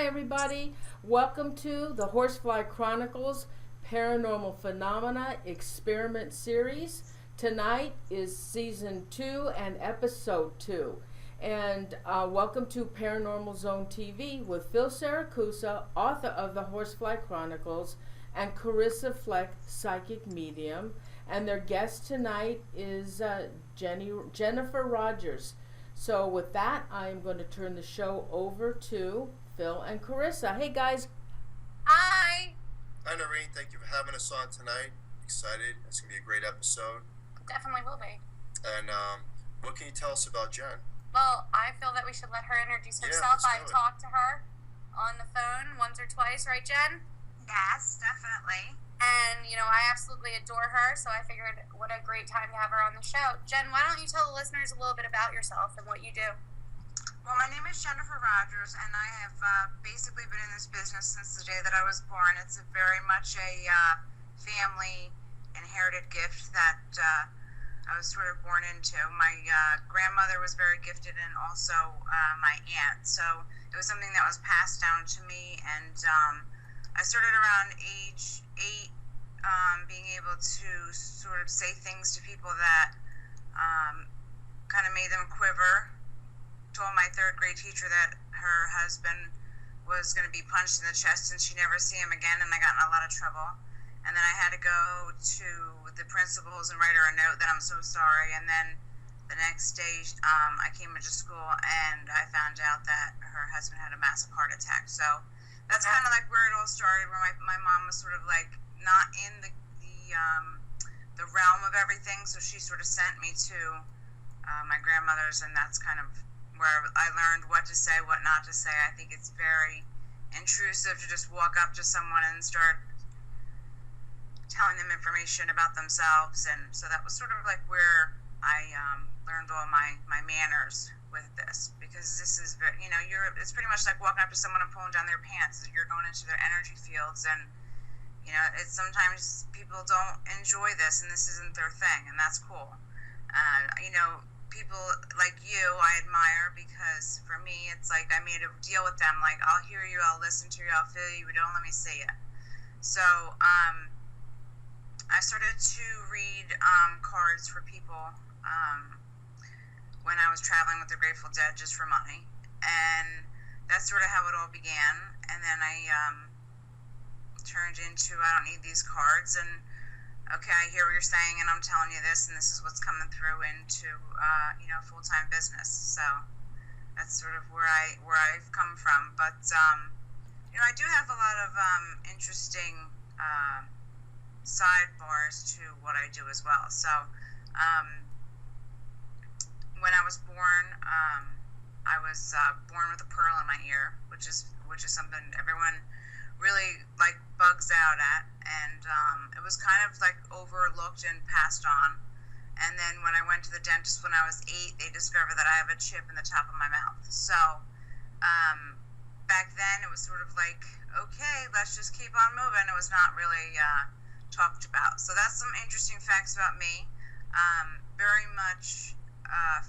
Hi everybody, welcome to the Horsefly Chronicles Paranormal Phenomena Experiment Series. Tonight is Season 2 and Episode 2. And welcome to Paranormal Zone TV with Phil Siracusa, author of the Horsefly Chronicles, and Karissa Fleck, psychic medium. And their guest tonight is Jennifer Rogers. So with that, I'm going to turn the show over to Phil and Karissa. Hey guys. Hi. Hi Norene, thank you for having us on tonight. Excited. It's going to be a great episode. Definitely will be. And what can you tell us about Jen? Well, I feel that we should let her introduce herself. I've talked to her on the phone once or twice, right, Jen? Yes, definitely. And, you know, I absolutely adore her, so I figured what a great time to have her on the show. Jen, why don't you tell the listeners a little bit about yourself and what you do? Well, my name is Jennifer Rogers, and I have basically been in this business since the day that I was born. It's very much a family inherited gift that I was sort of born into. My grandmother was very gifted, and also my aunt. So it was something that was passed down to me, and I started around age 8, being able to sort of say things to people that kind of made them quiver. Told my 3rd grade teacher that her husband was going to be punched in the chest and she'd never see him again, and I got in a lot of trouble. And then I had to go to the principals and write her a note that I'm so sorry. And then the next day I came into school and I found out that her husband had a massive heart attack. So that's kind of like where it all started, where my mom was sort of like not in the realm of everything, so she sort of sent me to my grandmother's, and that's kind of where I learned what to say, what not to say. I think it's very intrusive to just walk up to someone and start telling them information about themselves, and so that was sort of like where I learned all my manners with this, because this is very, you know, it's pretty much like walking up to someone and pulling down their pants. You're going into their energy fields, and you know, it's sometimes people don't enjoy this, and this isn't their thing, and that's cool. You know, people like you I admire, because for me it's like I made a deal with them, like I'll hear you, I'll listen to you, I'll feel you, but don't let me see it. So I started to read cards for people when I was traveling with the Grateful Dead, just for money, and that's sort of how it all began. And then I turned into, I don't need these cards, and okay, I hear what you're saying, and I'm telling you this, and this is what's coming through into you know, full-time business. So that's sort of where I've come from. But you know, I do have a lot of interesting sidebars to what I do as well. So when I was born, I was born with a pearl in my ear, which is something everyone really like bugs out at, and it was kind of like overlooked and passed on. And then when I went to the dentist when I was 8, they discovered that I have a chip in the top of my mouth. So back then it was sort of like, okay, let's just keep on moving. It was not really talked about. So that's some interesting facts about me. Very much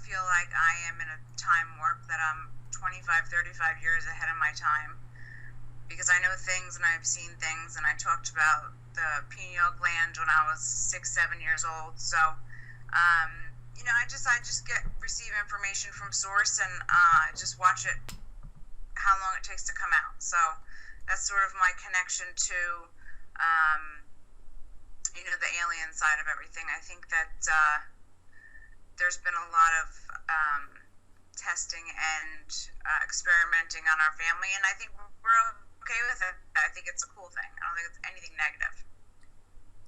feel like I am in a time warp, that I'm 25, 35 years ahead of my time, because I know things and I've seen things, and I talked about the pineal gland when I was 6, 7 years old. So, you know, I just receive information from source, and just watch it, how long it takes to come out. So that's sort of my connection to, you know, the alien side of everything. I think that there's been a lot of testing and experimenting on our family, and I think we're okay with it. I think it's a cool thing. I don't think it's anything negative.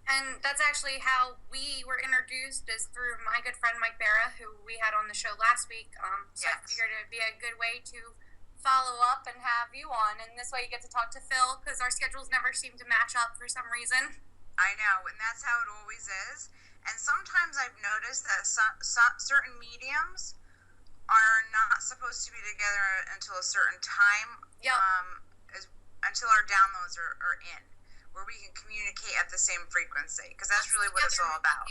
And that's actually how we were introduced, is through my good friend Mike Barra, who we had on the show last week. So yes. I figured it would be a good way to follow up and have you on, and this way you get to talk to Phil, because our schedules never seem to match up for some reason. I know, and that's how it always is. And sometimes I've noticed that certain mediums are not supposed to be together until a certain time. Yep. Until our downloads are in, where we can communicate at the same frequency, because that's really what it's all about.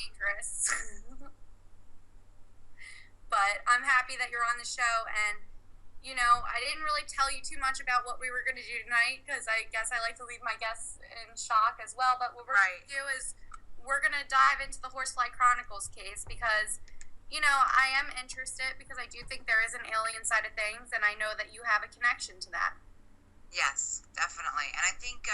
But I'm happy that you're on the show, and I didn't really tell you too much about what we were going to do tonight because I guess I like to leave my guests in shock as well. But what we're going to do is we're going to dive into the Horsefly Chronicles case because, I am interested because I do think there is an alien side of things, and I know that you have a connection to that. Yes, definitely. And I think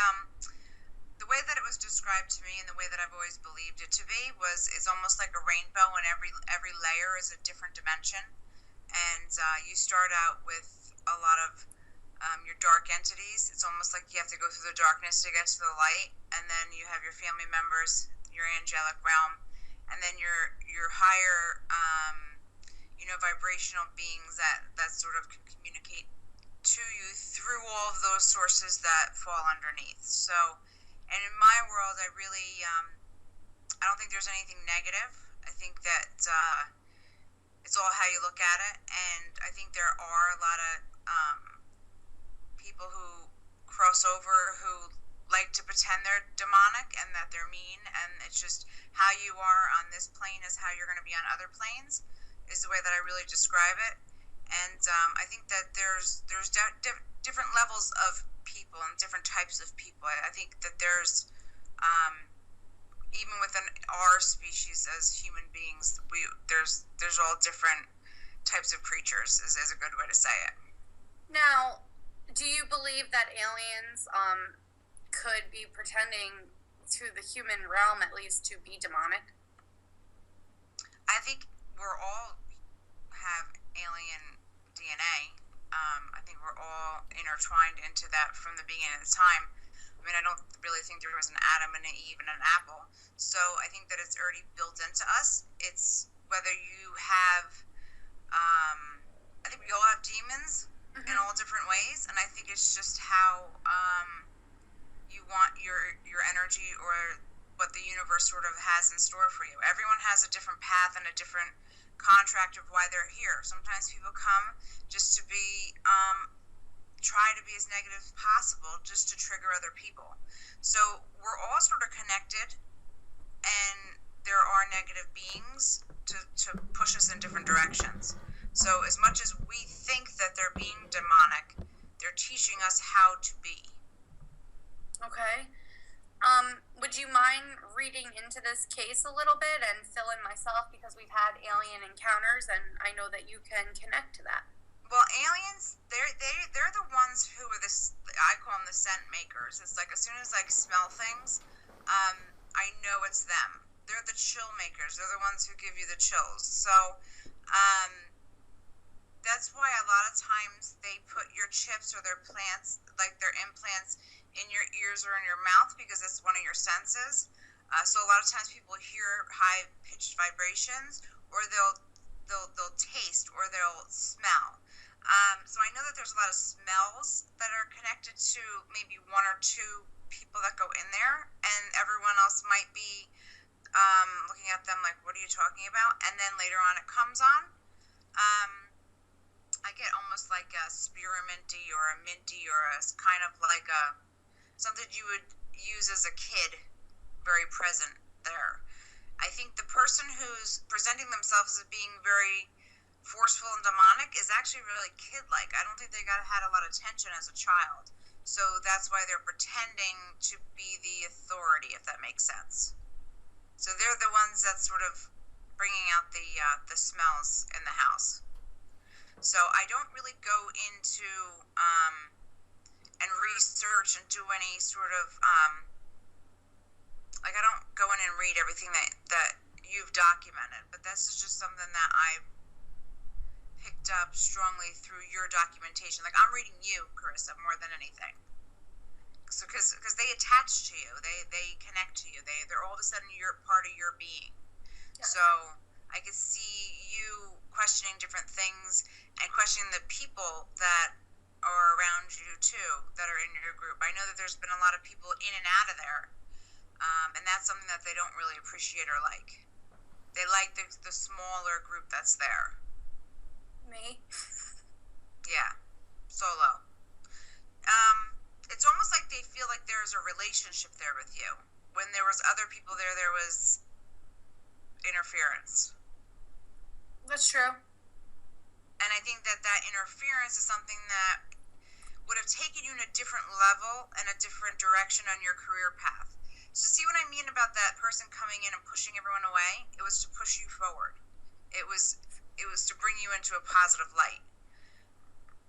the way that it was described to me and the way that I've always believed it to be is almost like a rainbow, and every layer is a different dimension. And you start out with a lot of your dark entities. It's almost like you have to go through the darkness to get to the light, and then you have your family members, your angelic realm, and then your higher, vibrational beings that sort of can communicate to you through all of those sources that fall underneath. So, and in my world, I really, I don't think there's anything negative. I think that it's all how you look at it, and I think there are a lot of people who cross over who like to pretend they're demonic and that they're mean, and it's just how you are on this plane is how you're going to be on other planes, is the way that I really describe it. And I think that there's different levels of people and different types of people. I think that there's even within our species as human beings, there's all different types of creatures is a good way to say it. Now, do you believe that aliens could be pretending to the human realm at least to be demonic? I think we're all have alien DNA. I think we're all intertwined into that from the beginning of time. I mean, I don't really think there was an Adam and an Eve and an apple. So I think that it's already built into us. It's whether you have, I think we all have demons in all different ways. And I think it's just how you want your energy or what the universe sort of has in store for you. Everyone has a different path and a different contract of why they're here. Sometimes people come just to be try to be as negative as possible just to trigger other people. So we're all sort of connected, and there are negative beings to push us in different directions. So as much as we think that they're being demonic, they're teaching us how to be. Okay. Would you mind reading into this case a little bit and fill in myself, because we've had alien encounters and I know that you can connect to that? Well, aliens, they're the ones who are I call them the scent makers. It's like as soon as I smell things, I know it's them. They're the chill makers. They're the ones who give you the chills. So that's why a lot of times they put your chips or their plants, like their implants, in your ears or in your mouth because it's one of your senses. So a lot of times people hear high-pitched vibrations, or they'll taste, or they'll smell. So I know that there's a lot of smells that are connected to maybe one or two people that go in there, and everyone else might be looking at them like, what are you talking about? And then later on it comes on. I get almost like a spearminty or a minty or a kind of like a something you would use as a kid, very present there. I think the person who's presenting themselves as being very forceful and demonic is actually really kid-like. I don't think they had a lot of attention as a child. So that's why they're pretending to be the authority, if that makes sense. So they're the ones that sort of bringing out the smells in the house. So I don't really go into and research and do any sort of like I don't go in and read everything that you've documented, but this is just something that I've picked up strongly through your documentation. Like I'm reading you, Karissa, more than anything. So because they attach to you, they connect to you. They're all of a sudden you're part of your being. Yeah. So I could see you questioning different things and questioning the people that are around you too, that are in your group. I know that there's been a lot of people in and out of there, and that's something that they don't really appreciate or like. They like the smaller group that's there. Me? Yeah, solo. It's almost like they feel like there's a relationship there with you. When there was other people there was interference. That's true. And I think that interference is something that would have taken you in a different level and a different direction on your career path. So see what I mean about that person coming in and pushing everyone away? It was to push you forward. It was to bring you into a positive light.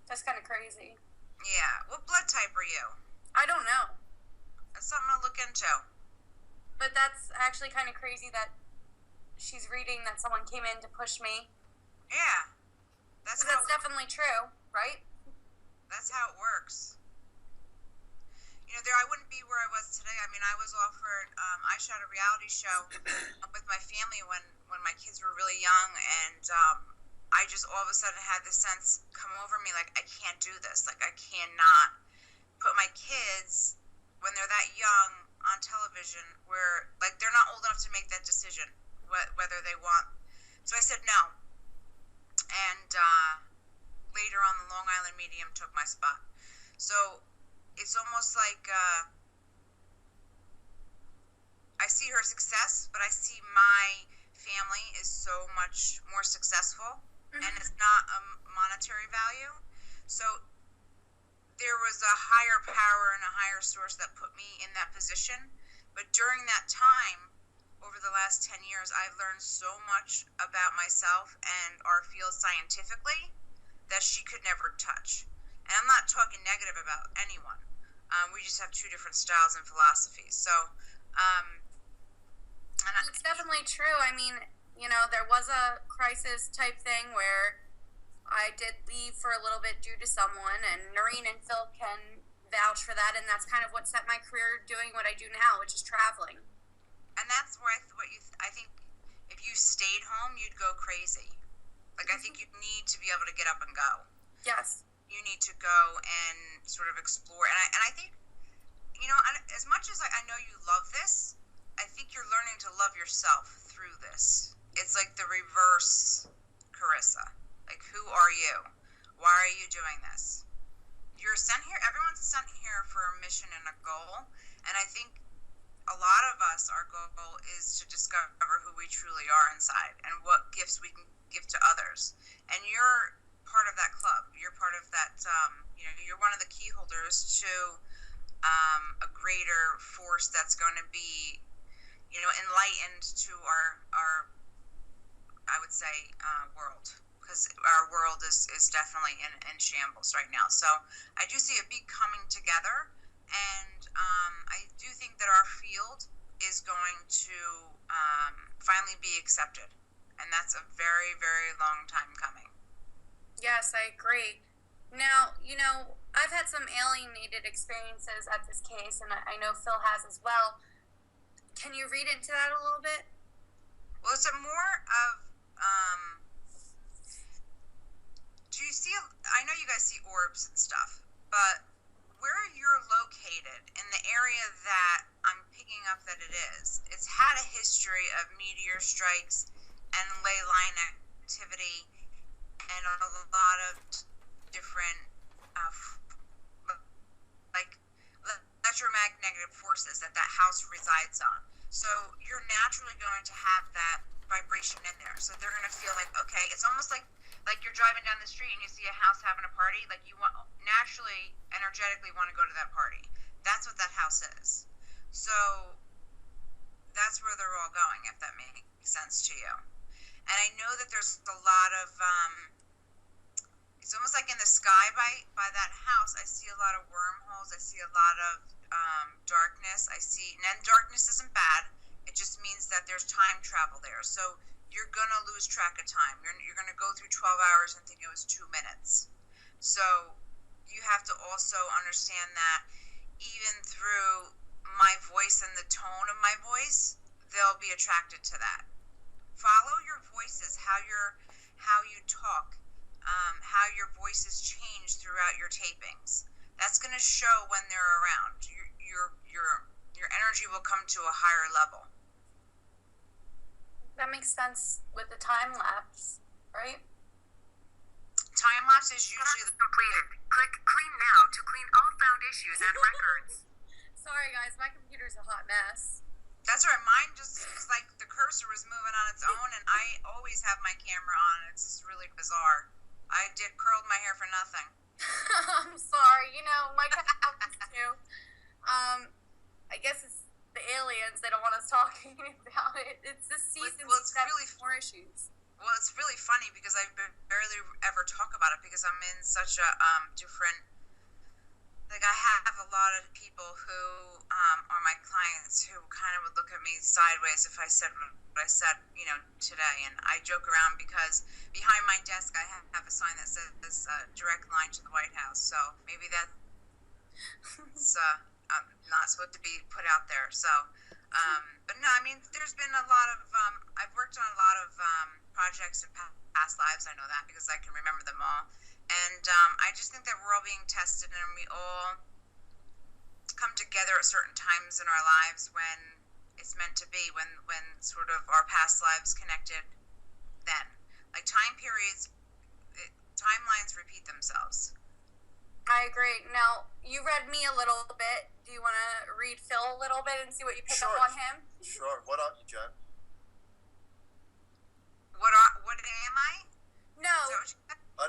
That's kind of crazy. Yeah. What blood type are you? I don't know. That's something to look into. But that's actually kind of crazy that she's reading that someone came in to push me. Yeah. That's definitely true, right? That's how it works. You know, I wouldn't be where I was today. I mean, I was offered, I shot a reality show with my family when my kids were really young, and I just all of a sudden had this sense come over me, like, I can't do this. Like, I cannot put my kids, when they're that young, on television, where, like, they're not old enough to make that decision, whether they want. So I said no. And later on, the Long Island medium took my spot. So it's almost like I see her success, but I see my family is so much more successful, and it's not a monetary value. So there was a higher power and a higher source that put me in that position. But during that time, over the last 10 years, I've learned so much about myself and our field scientifically that she could never touch. And I'm not talking negative about anyone. We just have two different styles and philosophies. So, it's definitely true. I mean, you know, there was a crisis type thing where I did leave for a little bit due to someone, and Norene and Phil can vouch for that, and that's kind of what set my career doing what I do now, which is traveling. And that's where I think if you stayed home, you'd go crazy. Like, I think you need to be able to get up and go. Yes. You need to go and sort of explore. And I think, you know, as much as I know you love this, I think you're learning to love yourself through this. It's like the reverse Karissa. Like, who are you? Why are you doing this? You're sent here, everyone's sent here for a mission and a goal. And I think a lot of us, our goal is to discover who we truly are inside and what gifts we can give to others. And you're part of that club. You're part of that, you know, you're one of the key holders to a greater force that's going to be, you know, enlightened to our I would say, world. Because our world is definitely in shambles right now. So I do see a big coming together. And I do think that our field is going to finally be accepted. And that's a very, very long time coming. Yes, I agree. Now, you know, I've had some alienated experiences at this case, and I know Phil has as well. Can you read into that a little bit? Well, it's a more of, do you see, I know you guys see orbs and stuff, but where you're located, in the area that I'm picking up that it is, it's had a history of meteor strikes and ley line activity and a lot of different, like, electromagnetic forces that house resides on. So you're naturally going to have that vibration in there. So they're going to feel like, okay, it's almost like you're driving down the street and you see a house having a party, like you want naturally, energetically want to go to that party. That's what that house is. So that's where they're all going, if that makes sense to you. And I know that there's a lot of, it's almost like in the sky by that house, I see a lot of wormholes. I see a lot of darkness. And then darkness isn't bad. It just means that there's time travel there. So you're going to lose track of time. You're going to go through 12 hours and think it was 2 minutes. So you have to also understand that even through my voice and the tone of my voice, they'll be attracted to that. Follow your voices, how you talk, how your voices change throughout your tapings. That's going to show when they're around. Your energy will come to a higher level. That makes sense with the time lapse, right? Time lapse is usually completed. Click clean now to clean all found issues and records. Sorry guys, my computer's a hot mess. That's right. Mine just was like the cursor was moving on its own, and I always have my camera on. It's just really bizarre. I did curled my hair for nothing. I'm sorry. My cat happens too. I guess it's the aliens. They don't want us talking about it. It's this season. Well, it's really more issues. Well, it's really funny because I barely ever talk about it because I'm in such a different. Like, I have a lot of people who are my clients who kind of would look at me sideways if I said what I said, today. And I joke around because behind my desk I have a sign that says direct line to the White House. So maybe that's not supposed to be put out there. So, but no, I mean, there's been a lot of, I've worked on a lot of projects in past lives. I know that because I can remember them all. And I just think that we're all being tested and we all come together at certain times in our lives when it's meant to be, when sort of our past lives connected then. Like timelines repeat themselves. I agree. Now, you read me a little bit. Do you want to read Phil a little bit and see what you pick up on him? Sure. What are you, Jen? What am I? No.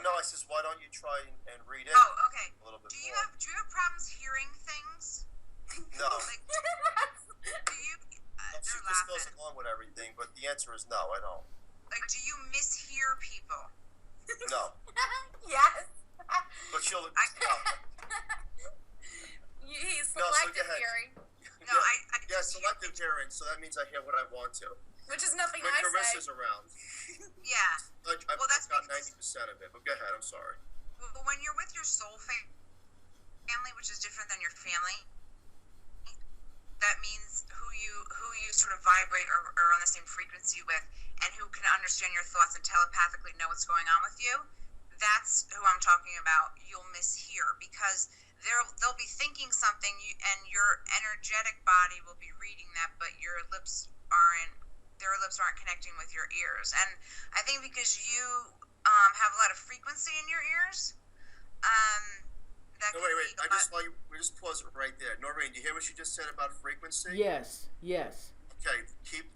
No, I says, why don't you try and read it? Oh, okay. A little bit Do you more. have problems hearing things? No. Like, do you? She They're just goes laughing. along with everything, but the answer is no, I don't. Like, do you mishear people? No. Yes. But she'll... No. He's No, so selective go ahead. hearing, No, I Yeah, selective hearing, so that means I hear what I want to. which is nothing When I Karissa's say. around, Yeah. I've Well, that's got because- 90% of it, but go ahead, I'm sorry. Well, when you're with your soul family, which is different than your family, that means who you sort of vibrate or are on the same frequency with, and who can understand your thoughts and telepathically know what's going on with you. That's who I'm talking about. You'll mishear because they'll be thinking something, and your energetic body will be reading that, but their lips aren't connecting with your ears. And I think because you have a lot of frequency in your ears, that No, can wait. be a lot- We just pause it right there. Norene, do you hear what she just said about frequency? Yes. Okay,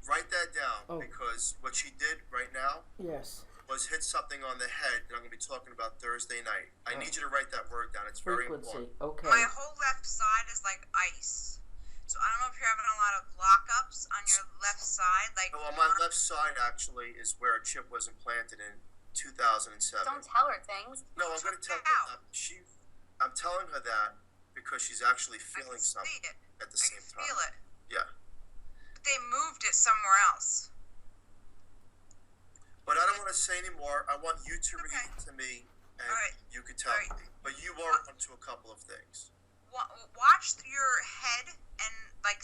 write that down, Oh. because what she did right now Yes. was hit something on the head that I'm going to be talking about Thursday night. I need you to write that word down. It's very Frequency. important. Okay. My whole left side is like ice. So I don't know if you're having a lot of lockups on your left side. Like, Well, on my left side, actually, is where a chip was implanted in 2007. Don't tell her things. No, I'm going to tell her Ow. that. I'm telling her that because she's actually I feeling can something see it. at the I same can time. feel it. Yeah. But they moved it somewhere else. But I don't want to say any more. I want you to read Okay. it to me, and All right. you could tell All right. me. But you are onto a couple of things. Watch your head and like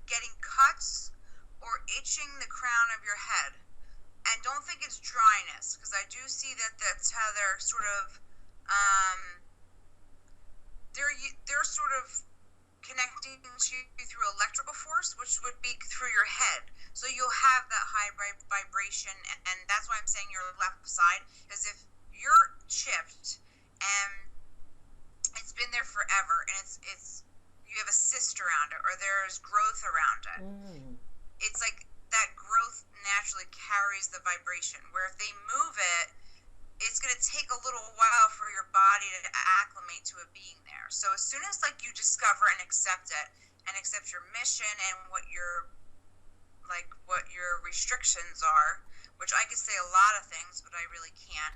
getting cuts or itching the crown of your head. And don't think it's dryness, because I do see that that's how they're sort of they're sort of connecting to you through electrical force, which would be through your head. So you'll have that high vibration, and that's why I'm saying your left side, because if you're chipped and it's been there forever, and it's you have a cyst around it, or there's growth around it. It's like that growth naturally carries the vibration, where if they move it, it's going to take a little while for your body to acclimate to it being there. So as soon as like you discover and accept it, and accept your mission and what your restrictions are, which I could say a lot of things, but I really can't.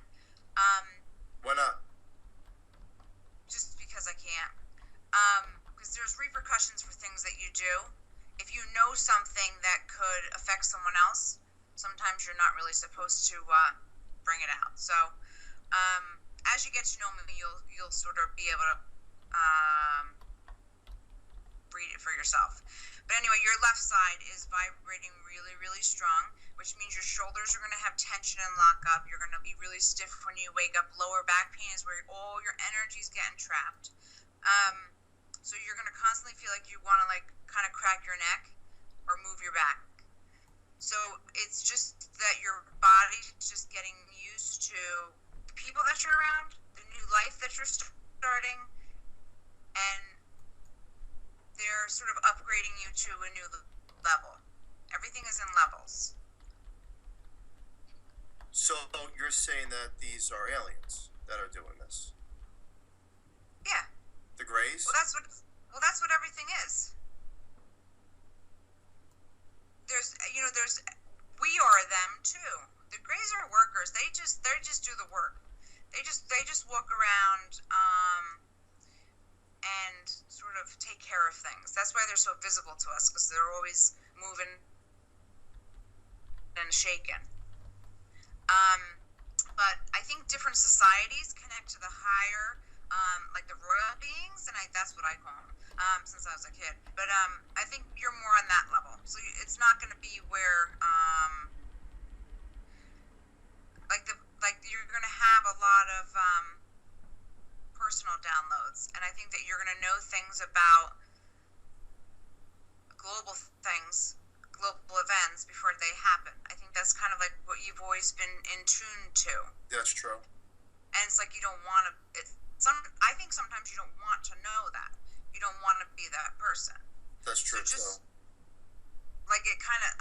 Why not? Just because I can't. Because there's repercussions for things that you do. If you know something that could affect someone else, sometimes you're not really supposed to bring it out. So as you get to know me, you'll sort of be able to read it for yourself. But anyway, your left side is vibrating really, really strong, which means your shoulders are going to have tension and lock up. You're going to be really stiff when you wake up. Lower back pain is where all your energy is getting trapped. So you're going to constantly feel like you want to like kind of crack your neck or move your back. So it's just that your body's just getting used to the people that you're around, the new life that you're starting, and they're sort of upgrading you to a new level. Everything is in levels. So you're saying that these are aliens that are doing this? Yeah. The Greys? Well, that's what everything is. We are them too. The Greys are workers. They just do the work. They just walk around and sort of take care of things. That's why they're so visible to us, because they're always moving and shaking. But I think different societies connect to the higher, like the royal beings, and that's what I call them. Since I was a kid. But I think you're more on that level. So it's not going to be where, like you're going to have a lot of personal downloads. And I think that you're going to know things about global things, global events before they happen. I think that's kind of like what you've always been in tune to. That's true. And it's like you don't want to, I think sometimes you don't want to know that. You don't want to be that person. That's true. So just like it kind of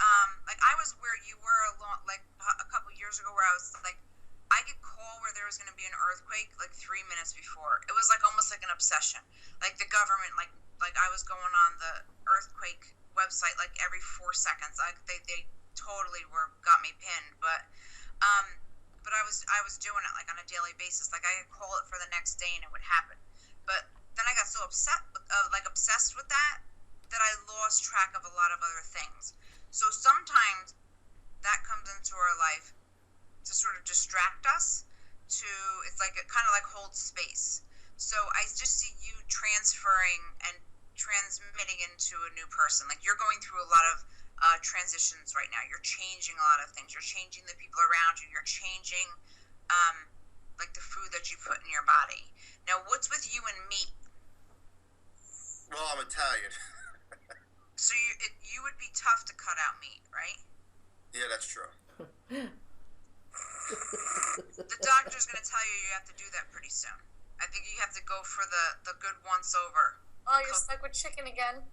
like I was where you were a couple years ago, where I was like, I could call where there was going to be an earthquake like 3 minutes before. It was like almost like an obsession. Like the government, like I was going on the earthquake website like every 4 seconds. Like they totally got me pinned, but I was doing it like on a daily basis. Like I could call it for the next day and it would happen. But then I got so obsessed with that I lost track of a lot of other things. So sometimes that comes into our life to sort of distract us. It's like it kind of like holds space. So I just see you transferring and transmitting into a new person. Like you're going through a lot of transitions right now. You're changing a lot of things. You're changing the people around you. You're changing like the food that you put in your body. Now, what's with you and meat? Well, I'm Italian. So you would be tough to cut out meat, right? Yeah, that's true. The doctor's going to tell you have to do that pretty soon. I think you have to go for the good once over. Oh, you're stuck with chicken again?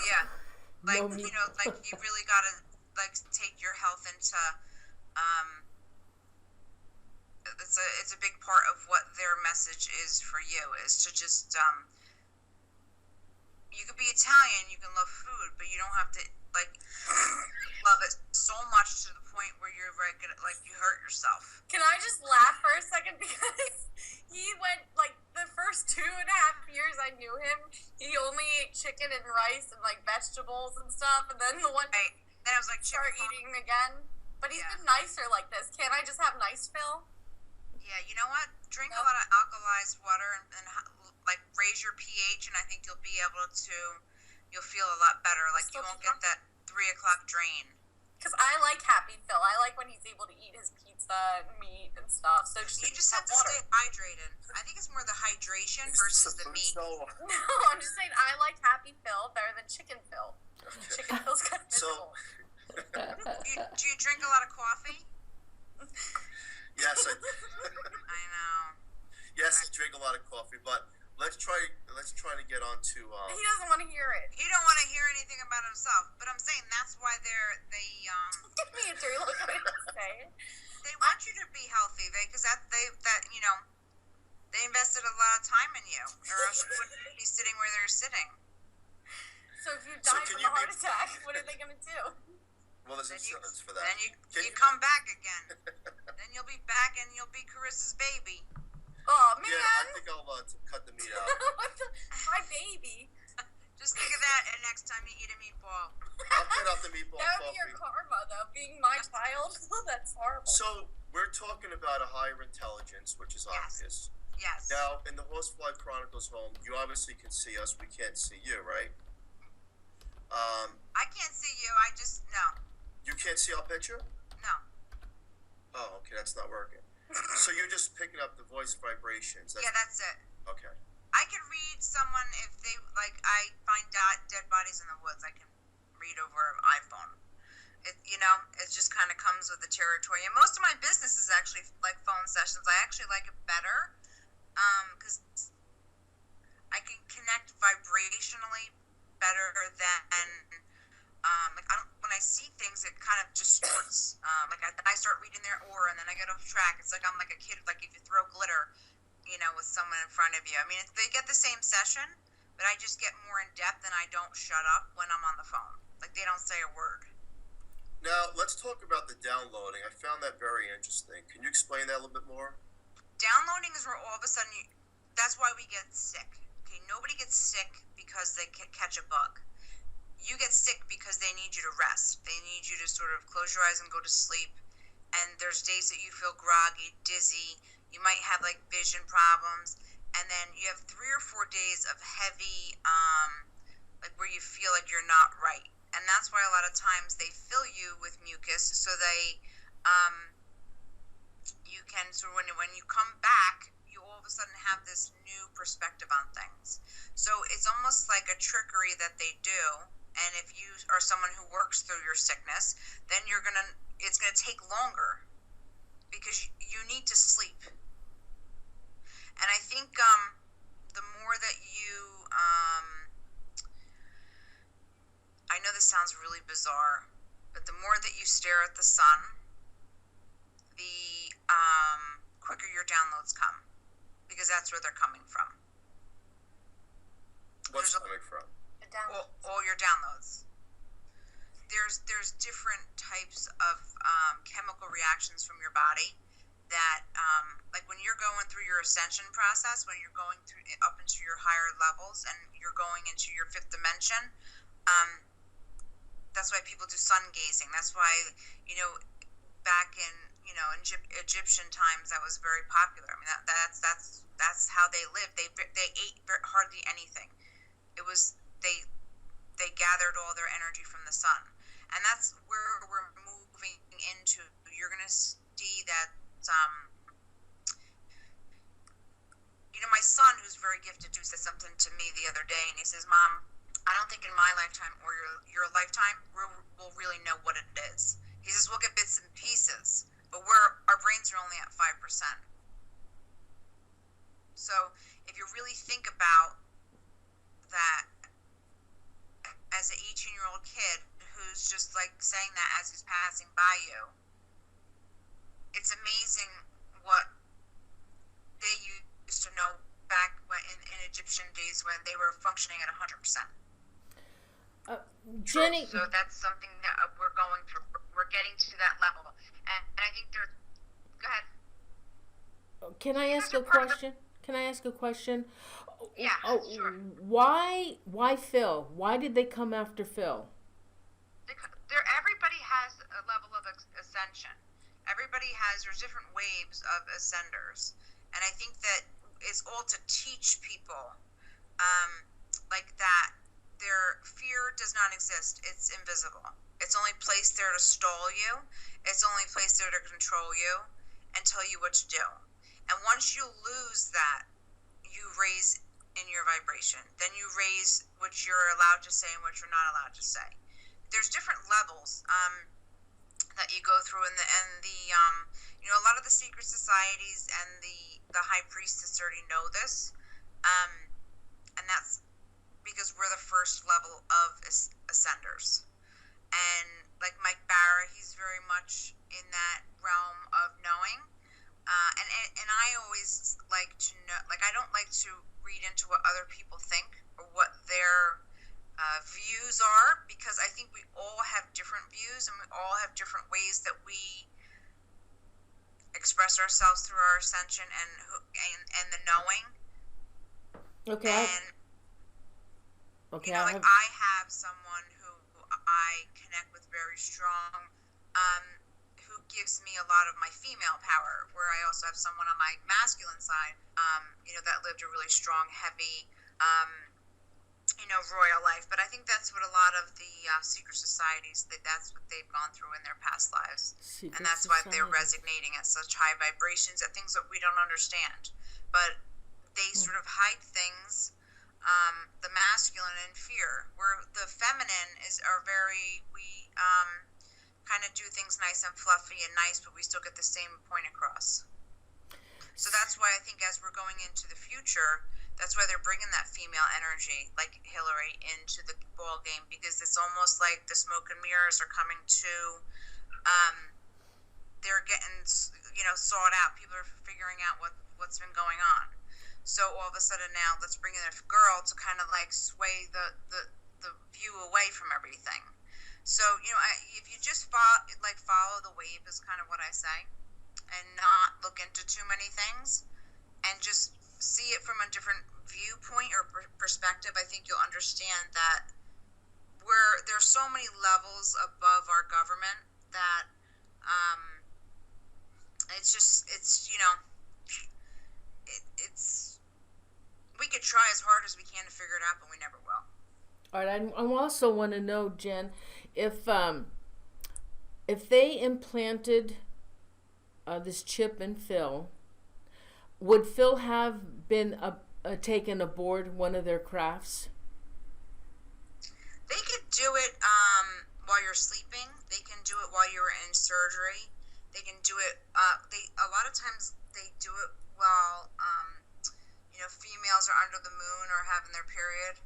Yeah. Like, you know, like you really got to like take your health into it's a big part of what their message is for you, is to just you could be Italian, you can love food, but you don't have to like love it so much to the point where you're like you hurt yourself. Can I just laugh for a second, because he went like the first 2.5 years I knew him, he only ate chicken and rice and like vegetables and stuff, and then the one day then I was like, start eating again. But he's been nicer like this. Can't I just have nice Phil? Yeah, you know what? Drink a lot of alkalized water and like raise your pH, and I think you'll feel a lot better. Like you won't get that 3 o'clock drain. Because I like Happy Phil. I like when he's able to eat his pizza and meat and stuff. So you just have to stay hydrated. I think it's more the hydration versus the meat. No, I'm just saying I like Happy Phil better than Chicken Phil. Okay. Chicken Phil's kind of miserable. Do you drink a lot of coffee? Yes, I know. Yes, I drink a lot of coffee, but let's try to get on to He doesn't want to hear it. He don't want to hear anything about himself. But I'm saying that's why they Give me a dirty look. I didn't say it. They want you to be healthy, because they invested a lot of time in you, or else you wouldn't be sitting where they're sitting. So if you die from a heart attack, what are they gonna do? Well, there's insurance for that. Then you come back again. Then you'll be back and you'll be Karissa's baby. Oh man! Yeah, I think I'll cut the meat out. My baby. Just think of that, and next time you eat a meatball. I'll cut out the meatball That would be coffee. your karma, though, being my child. That's horrible. So we're talking about a higher intelligence, which is obvious. Yes. Now, in the Horsefly Chronicles home, you obviously can see us. We can't see you, right? I can't see you. I just no. You can't see our picture? No. Oh, okay, that's not working. So you're just picking up the voice vibrations. Yeah, that's it. Okay. I can read someone if they I find dead bodies in the woods. I can read over an iPhone. It just kind of comes with the territory. And most of my business is actually like phone sessions. I actually like it better because I can connect vibrationally better than when I see things, it kind of distorts. I start reading their aura, and then I get a session, but I just get more in depth and I don't shut up when I'm on the phone. Like, they don't say a word. Now, let's talk about the downloading. I found that very interesting. Can you explain that a little bit more? Downloading is where all of a sudden that's why we get sick. Okay, nobody gets sick because they catch a bug. You get sick because they need you to rest. They need you to sort of close your eyes and go to sleep. And there's days that you feel groggy, dizzy. You might have like vision problems. And then you have 3 or 4 days of heavy, like where you feel like you're not right. And that's why a lot of times they fill you with mucus so they, you can, so when you come back, you all of a sudden have this new perspective on things. So it's almost like a trickery that they do. And if you are someone who works through your sickness, then it's gonna take longer because you need to sleep. And I think the more that you, I know this sounds really bizarre, but the more that you stare at the sun, the quicker your downloads come, because that's where they're coming from. What's coming from? All your downloads. There's different types of chemical reactions from your body that, like when you're going through your ascension process, when you're going through up into your higher levels and you're going into your 5th dimension, that's why people do sun gazing. That's why, back in, in Egyptian times, that was very popular. I mean, that's how they lived. They ate hardly anything. It was, they gathered all their energy from the sun. And that's where we're moving into. You're going to see that, my son, who's very gifted, said something to me the other day, and he says, Mom, I don't think in my lifetime or your lifetime we'll really know what it is. He says, we'll get bits and pieces, but our brains are only at 5%. So if you really think about that as an 18-year-old kid who's just like saying that as he's passing by you, it's amazing what they used to know back in Egyptian days when they were functioning at 100%. Jenny. So that's something that we're going through. We're getting to that level. And I think there's... Go ahead. Can I ask a question? Yeah, sure. Why Phil? Why did they come after Phil? Everybody has a level of ascension. There's different waves of ascenders. And I think that it's all to teach people like that their fear does not exist. It's invisible. It's only placed there to stall you. It's only placed there to control you and tell you what to do. And once you lose that, you raise in your vibration. Then you raise what you're allowed to say and what you're not allowed to say. There's different levels that you go through, and the a lot of the secret societies and the high priestess already know this, and that's because we're the first level of ascenders. And like Mike Barra, he's very much in that realm of knowing. And I always like to know, like I don't like to read into what other people think or what their views are, because I think we all have different views and we all have different ways that we express ourselves through our ascension and the knowing. Okay. I have someone who I connect with very strong, who gives me a lot of my female power, where I also have someone on my masculine side, that lived a really strong, heavy, royal life. But I think that's what a lot of the secret societies, that's what they've gone through in their past lives. And that's why they're resonating at such high vibrations, at things that we don't understand. But they sort of hide things, the masculine in fear, where the feminine we kind of do things nice and fluffy and nice, but we still get the same point across. So that's why I think as we're going into the future, that's why they're bringing that female energy, like Hillary, into the ball game, because it's almost like the smoke and mirrors are coming to, they're getting, sought out. People are figuring out what's been going on. So all of a sudden now, let's bring in a girl to kind of like sway the view away from everything. So, if you just follow the wave is kind of what I say, and not look into too many things, and just see it from a different viewpoint or perspective, I think you'll understand that there's so many levels above our government that we could try as hard as we can to figure it out, but we never will. All right, I also want to know, Jen, if they implanted this chip in Phil, would Phil have been taken aboard one of their crafts? They could do it while you're sleeping. They can do it while you're in surgery. They can do it. A lot of times they do it while females are under the moon or having their period.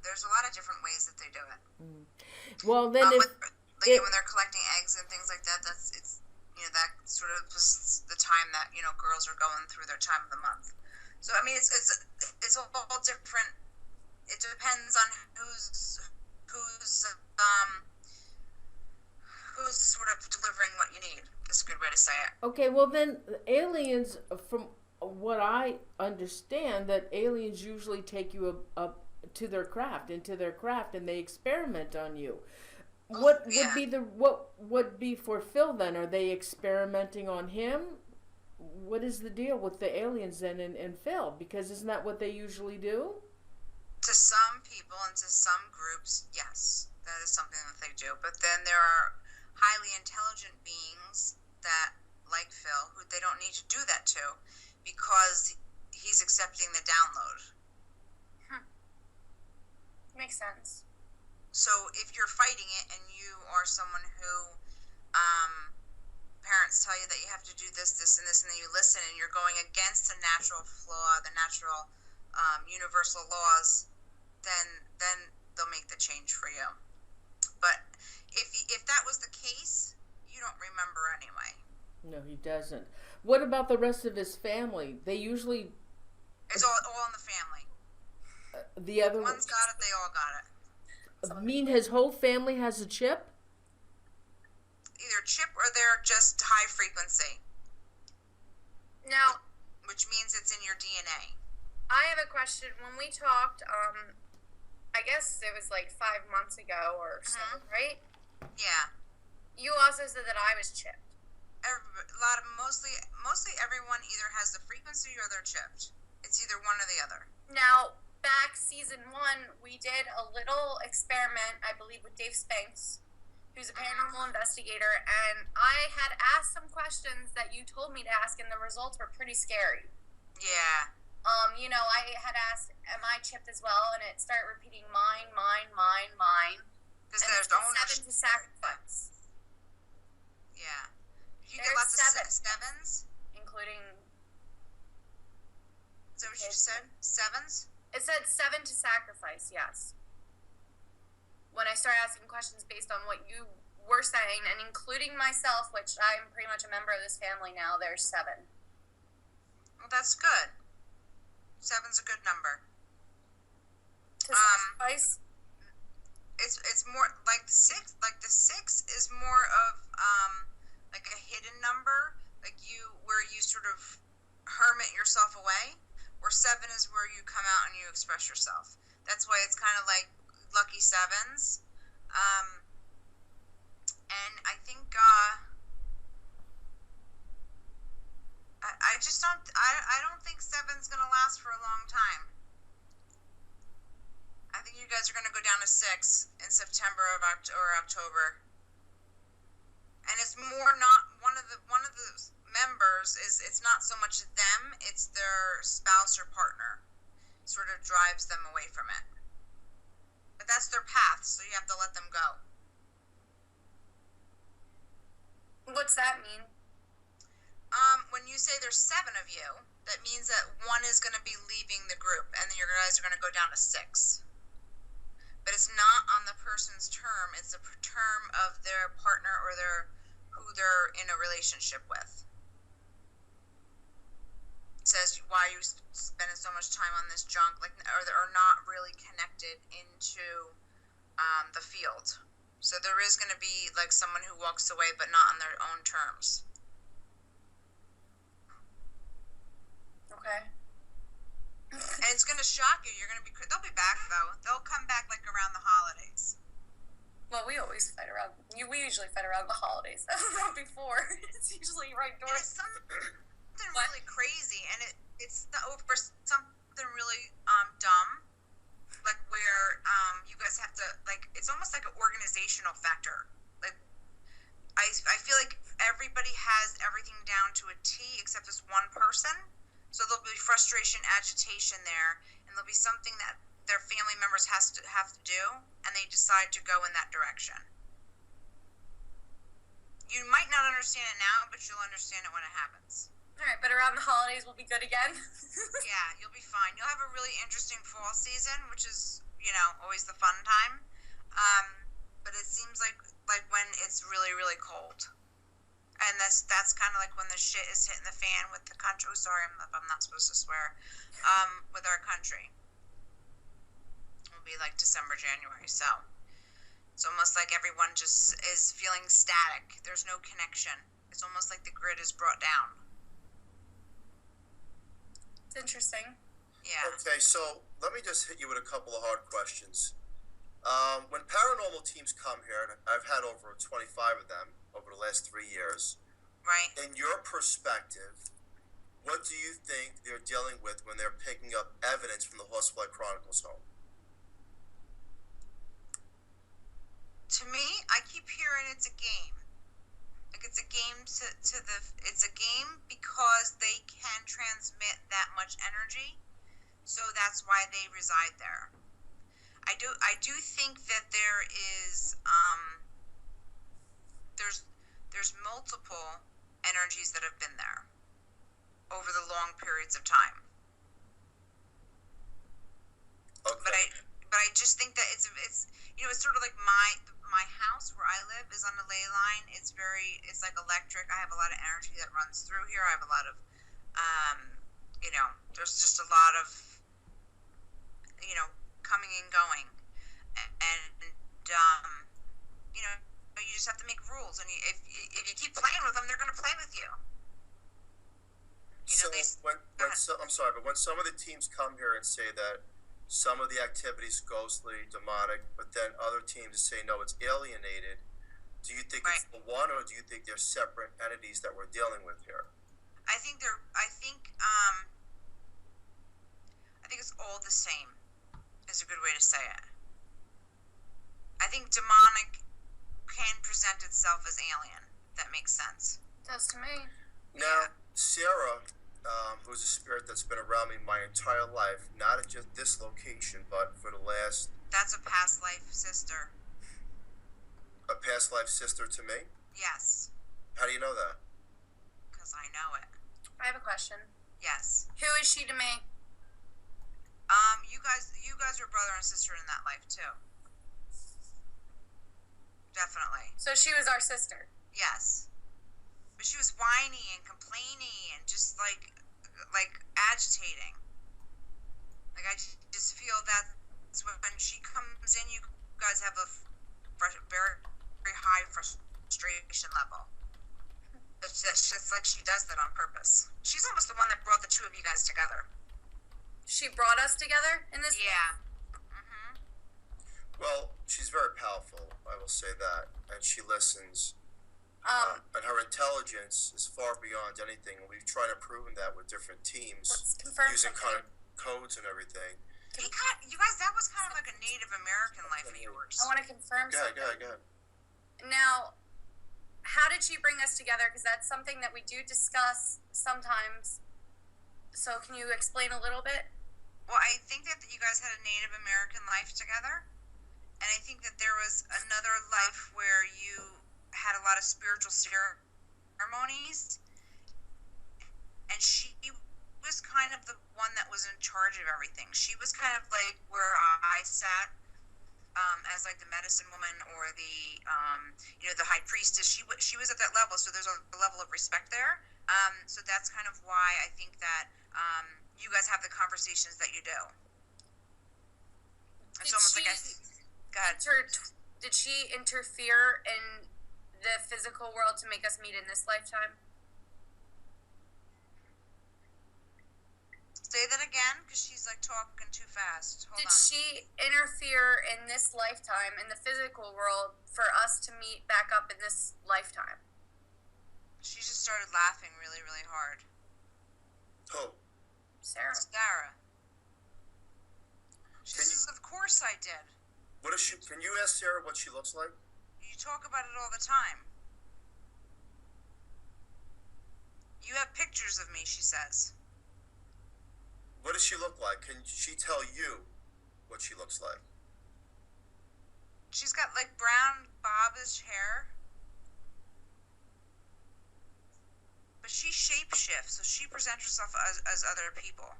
There's a lot of different ways that they do it. Well, then when they're collecting eggs and things like that, that sort of is the time that girls are going through their time of the month. So I mean, it's all different. It depends on who's sort of delivering what you need. That's a good way to say it. Okay, well then, aliens, from what I understand, that aliens usually take you up to their craft, and they experiment on you. What would be for Phil then? Are they experimenting on him? What is the deal with the aliens then and Phil? Because isn't that what they usually do? To some people and to some groups, yes, that is something that they do. But then there are highly intelligent beings that, like Phil, who they don't need to do that to because he's accepting the download. Makes sense. So if you're fighting it and you are someone who parents tell you that you have to do this, this, and this, and then you listen and you're going against the natural law, the natural universal laws, then they'll make the change for you. But if that was the case, you don't remember anyway. No, he doesn't. What about the rest of his family? They usually... It's all in the family. The other one's got it, they all got it. I mean, his whole family has a chip? Either chip or they're just high frequency. Now, which means it's in your DNA. I have a question. When we talked, I guess it was like 5 months ago or so, right? Yeah. You also said that I was chipped. Mostly everyone either has the frequency or they're chipped. It's either one or the other. Now, back season 1, we did a little experiment, I believe, with Dave Spanks, who's a paranormal investigator, and I had asked some questions that you told me to ask, and the results were pretty scary. Yeah. I had asked, am I chipped as well? And it started repeating mine. Because there's ownership. 7 to sacrifice. Yeah. You get lots of sevens? Including... Is that what you just said? Sevens? It said 7 to sacrifice, yes. When I started asking questions based on what you were saying, and including myself, which I'm pretty much a member of this family now, there's 7. Well, that's good. 7's a good number. To sacrifice? It's more like 6. Like the 6 is more of like a hidden number, where you sort of hermit yourself away. Where 7 is where you come out and you express yourself. That's why it's kind of like lucky 7s. And I think I just don't. I don't think 7's gonna last for a long time. I think you guys are gonna go down to 6 in September or October. And it's more not one of the members is, it's not so much them, it's their spouse or partner sort of drives them away from it. But that's their path, so you have to let them go. What's that mean? When you say there's 7 of you, that means that one is going to be leaving the group, and then your guys are going to go down to 6. But it's not on the person's term, it's the term of their partner or who they're in a relationship with. says, why are you spending so much time on this junk, like, or not really connected into the field. So there is going to be like someone who walks away but not on their own terms. Okay. And it's going to shock you. They'll be back though. They'll come back like around the holidays. Well, we always fight around. We usually fight around the holidays. Not before. It's usually right And during. it's something really crazy, and it's over something really dumb, like where you guys have to, like, it's almost like an organizational factor. Like, I feel like everybody has everything down to a T except this one person. So there'll be frustration, agitation there, and there'll be something that their family members have to do, and they decide to go in that direction. You might not understand it now, but you'll understand it when it happens. All right, but around the holidays we'll be good again. Yeah, you'll be fine. You'll have a really interesting fall season, which is, always the fun time. But it seems like when it's really, really cold. And that's kind of like when the shit is hitting the fan with the country. Oh, sorry, if I'm not supposed to swear. With our country. It'll be like December, January. So it's almost like everyone just is feeling static. There's no connection. It's almost like the grid is brought down. It's interesting. Yeah. Okay, so let me just hit you with a couple of hard questions. When paranormal teams come here, and I've had over 25 of them over the last 3 years, Right. in your perspective, what do you think they're dealing with when they're picking up evidence from the Horsefly Chronicles home? To me, I keep hearing it's a game. Like it's a game it's a game because they can transmit that much energy, so that's why they reside there. I do think that there is there's multiple energies that have been there over the long periods of time. Okay. But I just think that it's sort of like my house where I live is on the ley line. It's like electric. I have a lot of energy that runs through here. I have a lot of there's just a lot of coming and going, and you just have to make rules, and if you keep playing with them, they're going to play with you. I'm sorry, but when some of the teams come here and say that some of the activities ghostly, demonic, but then other teams say no, it's alienated, do you think Right. it's the one, or do you think they're separate entities that we're dealing with here? I think it's all the same is a good way to say it. I think demonic can present itself as alien. If that makes sense. Does to me. Now, Sarah, who's a spirit that's been around me my entire life, not at just this location, but for the last... That's a past life sister. A past life sister to me? Yes, How do you know that? because I know it. I have a question. Yes. Who is she to me? You guys were brother and sister in that life too. Definitely. So she was our sister. Yes. But she was whiny and complaining and just like agitating. Like I just feel that's when she comes in, you guys have a very, very high frustration level. It's just like she does that on purpose. She's almost the one that brought the two of you guys together. She brought us together in this. Yeah. Well, she's very powerful, I will say that, and she listens. And her intelligence is far beyond anything. We've tried to prove that with different teams, Let's confirm using something. kind of codes and everything. You guys, that was kind of like a Native American life of yours. I want to confirm Go something. ahead. Now, how did she bring us together? Because that's something that we do discuss sometimes. So can you explain a little bit? Well, I think that you guys had a Native American life together. And I think that there was another life where you had a lot of spiritual ceremonies. And she was kind of the one that was in charge of everything. She was kind of like where I sat as like the medicine woman or the the high priestess. She was at that level, so there's a level of respect there. So that's kind of why I think that you guys have the conversations that you do. It's almost like go ahead. Did she interfere in the physical world to make us meet in this lifetime? Say that again, because she's like talking too fast. Hold Did on. she interfere in this lifetime in the physical world for us to meet back up in this lifetime? She just started laughing really, really hard. Oh. Sarah. She says, of course I did. What is she? Can you ask Sarah what she looks like? You talk about it all the time. You have pictures of me, she says. What does she look like? Can she tell you what she looks like? She's got like brown bobbish hair. But she shapeshifts, so she presents herself as other people.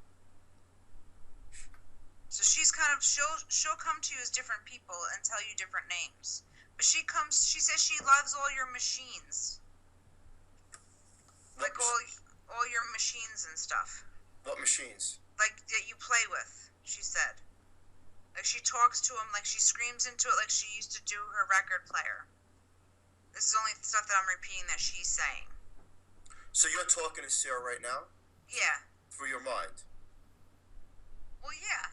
So she's kind of, she'll come to you as different people and tell you different names. But she says she loves all your machines. Like all your machines and stuff. What machines? Like that you play with, she said. Like she talks to him, like she screams into it like she used to do her record player. This is only stuff that I'm repeating that she's saying. So you're talking to Sarah right now? Yeah. Through your mind? Well, yeah.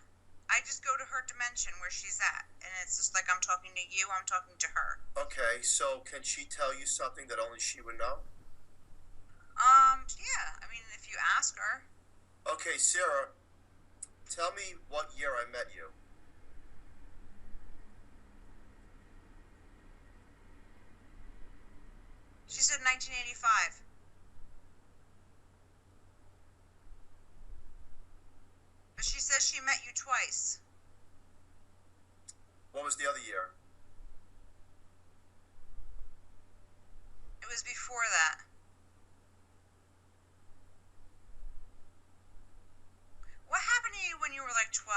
I just go to her dimension where she's at. And it's just like I'm talking to you, I'm talking to her. Okay, so can she tell you something that only she would know? Yeah. I mean, if you ask her. Okay, Sarah, tell me what year I met you. She said 1985. But she says she met you twice. What was the other year? It was before that. What happened to you when you were like 12?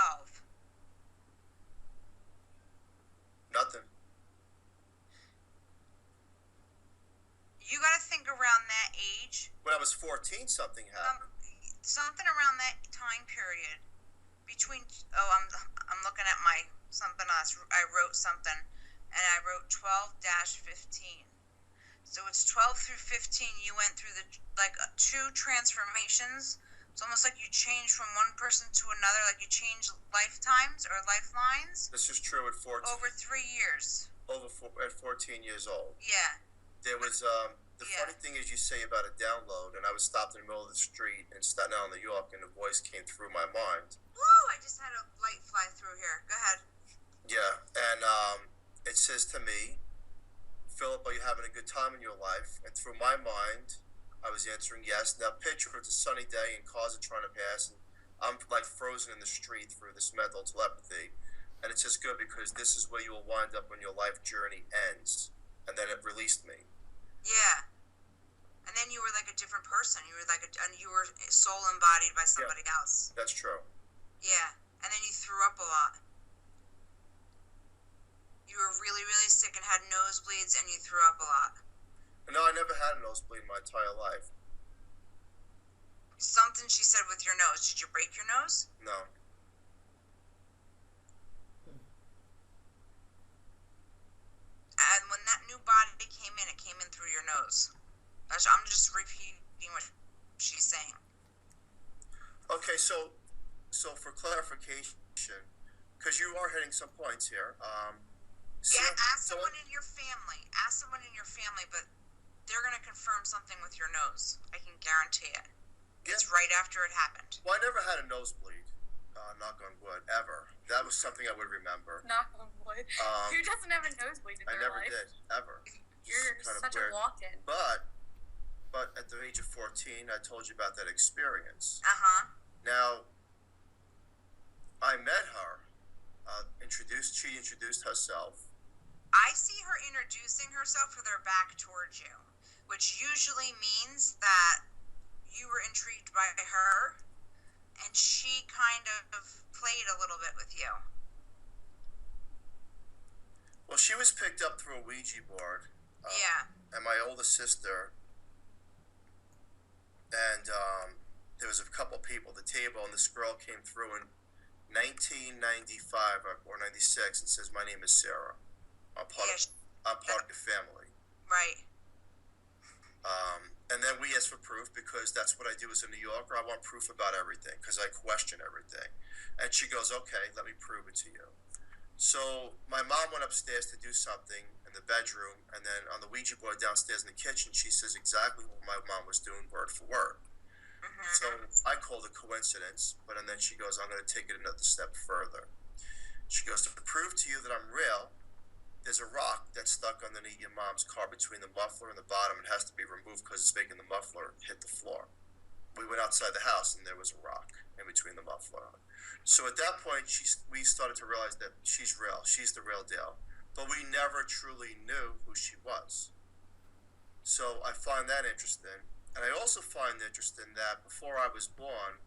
Nothing. You gotta think around that age. When I was 14, something happened. Something around that time period. Between, I'm looking at my something else. I wrote something, and I wrote 12-15. So it's 12 through 15. You went through two transformations. It's almost like you changed from one person to another, like you changed lifetimes or lifelines. This is true at 14. Over 3 years. At 14 years old. Yeah. There was, funny thing is you say about a download, and I was stopped in the middle of the street in Staten Island, New York, and a voice came through my mind. Woo! I just had a light fly through here. Go ahead. Yeah, and it says to me, Philip, are you having a good time in your life? And through my mind, I was answering yes. Now picture it's a sunny day and cars are trying to pass, and I'm like frozen in the street through this mental telepathy. And it's just good because this is where you will wind up when your life journey ends. And then it released me. Yeah. And then you were like a different person. You were you were soul embodied by somebody else. That's true. Yeah. And then you threw up a lot. You were really, really sick and had nosebleeds and you threw up a lot. No, I never had a nosebleed in my entire life. Something she said with your nose. Did you break your nose? No. And when that new body came in, it came in through your nose. I'm just repeating what she's saying. Okay, so for clarification, because you are hitting some points here. Ask someone in your family. Ask someone in your family, but they're going to confirm something with your nose. I can guarantee it. Yeah. It's right after it happened. Well, I never had a nosebleed. Knock on wood, ever. That was something I would remember. Knock on wood. Who doesn't have a nosebleed in their life? I never did, ever. You're such a walk-in. But at the age of 14, I told you about that experience. Uh-huh. Now, I met her. She introduced herself. I see her introducing herself with her back towards you, which usually means that you were intrigued by her, and she kind of played a little bit with you. Well, she was picked up through a Ouija board. Yeah. And my older sister and there was a couple people at the table, and this girl came through in 1995 or 96 and says, "My name is Sarah. I'm part of the family." Right. And then we asked for proof because that's what I do as a New Yorker. I want proof about everything because I question everything. And she goes, "Okay, let me prove it to you." So my mom went upstairs to do something in the bedroom, and then on the Ouija board downstairs in the kitchen, she says exactly what my mom was doing word for word. So I called it coincidence, but and then she goes, "I'm going to take it another step further." She goes, "To prove to you that I'm real, there's a rock that's stuck underneath your mom's car between the muffler and the bottom. It has to be removed because it's making the muffler hit the floor." We went outside the house, and there was a rock in between the muffler. So at that point, we started to realize that she's real. She's the real deal. But we never truly knew who she was. So I find that interesting. And I also find interesting that before I was born,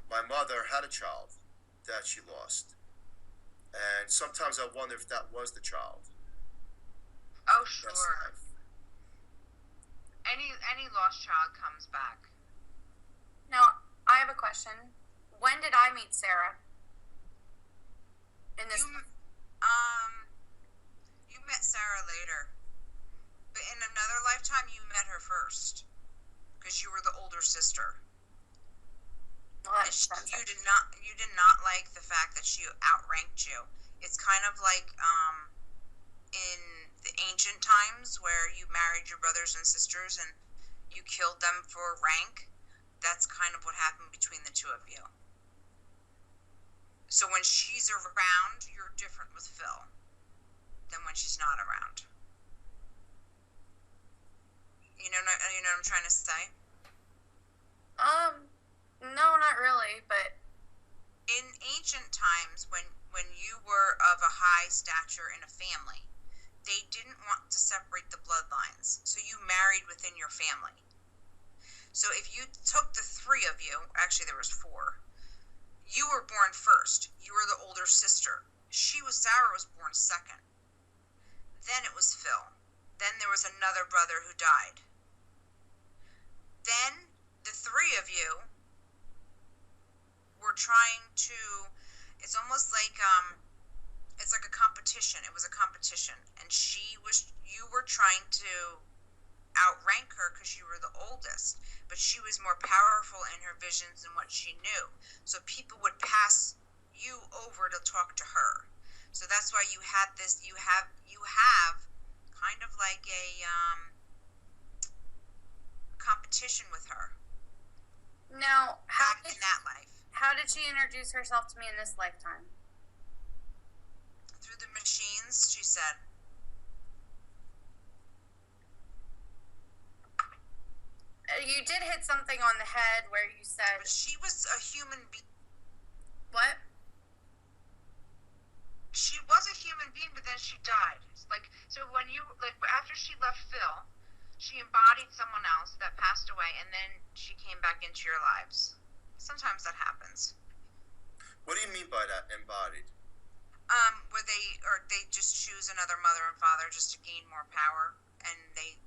my mother had a child that she lost. And sometimes I wonder if that was the child. Oh, sure. Any lost child comes back. Now, I have a question. When did I meet Sarah? In this. You met Sarah later, but in another lifetime, you met her first because you were the older sister. Well, You did not like the fact that she outranked you. It's kind of like in the ancient times where you married your brothers and sisters and you killed them for rank. That's kind of what happened between the two of you. So when she's around, you're different with Phil than when she's not around. You know what I'm trying to say? No, not really, but in ancient times, when you were of a high stature in a family, they didn't want to separate the bloodlines, so you married within your family. So if you took the three of you, actually there was four, you were born first. You were the older sister. Sarah was born second. Then it was Phil. Then there was another brother who died. Then the three of you were trying to, it's almost like, it's like a competition. It was a competition. And you were trying to outrank her because you were the oldest. But she was more powerful in her visions and what she knew. So people would pass you over to talk to her. So that's why you have kind of like a competition with her. now, Back in that life. how did she introduce herself to me in this lifetime? Through the machines, she said. You did hit something on the head where you said... But she was a human being. What? She was a human being, but then she died. So when after she left Phil, she embodied someone else that passed away, and then she came back into your lives. Sometimes that happens. What do you mean by that, embodied? Where they just choose another mother and father just to gain more power, and they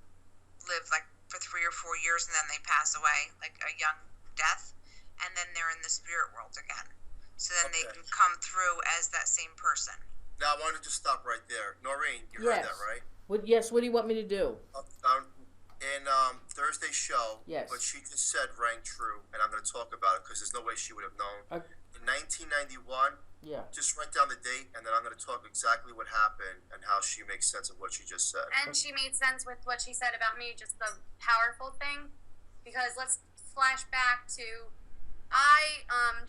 live like for 3 or 4 years, and then they pass away like a young death, and then they're in the spirit world again. So then they can come through as that same person. Now, I wanted to stop right there. Norene, you heard that, right? What do you want me to do? In Thursday's show, Yes. what she just said rang true, and I'm going to talk about it because there's no way she would have known. In 1991, just write down the date, and then I'm going to talk exactly what happened and how she makes sense of what she just said. And she made sense with what she said about me, just the powerful thing. Because let's flash back to...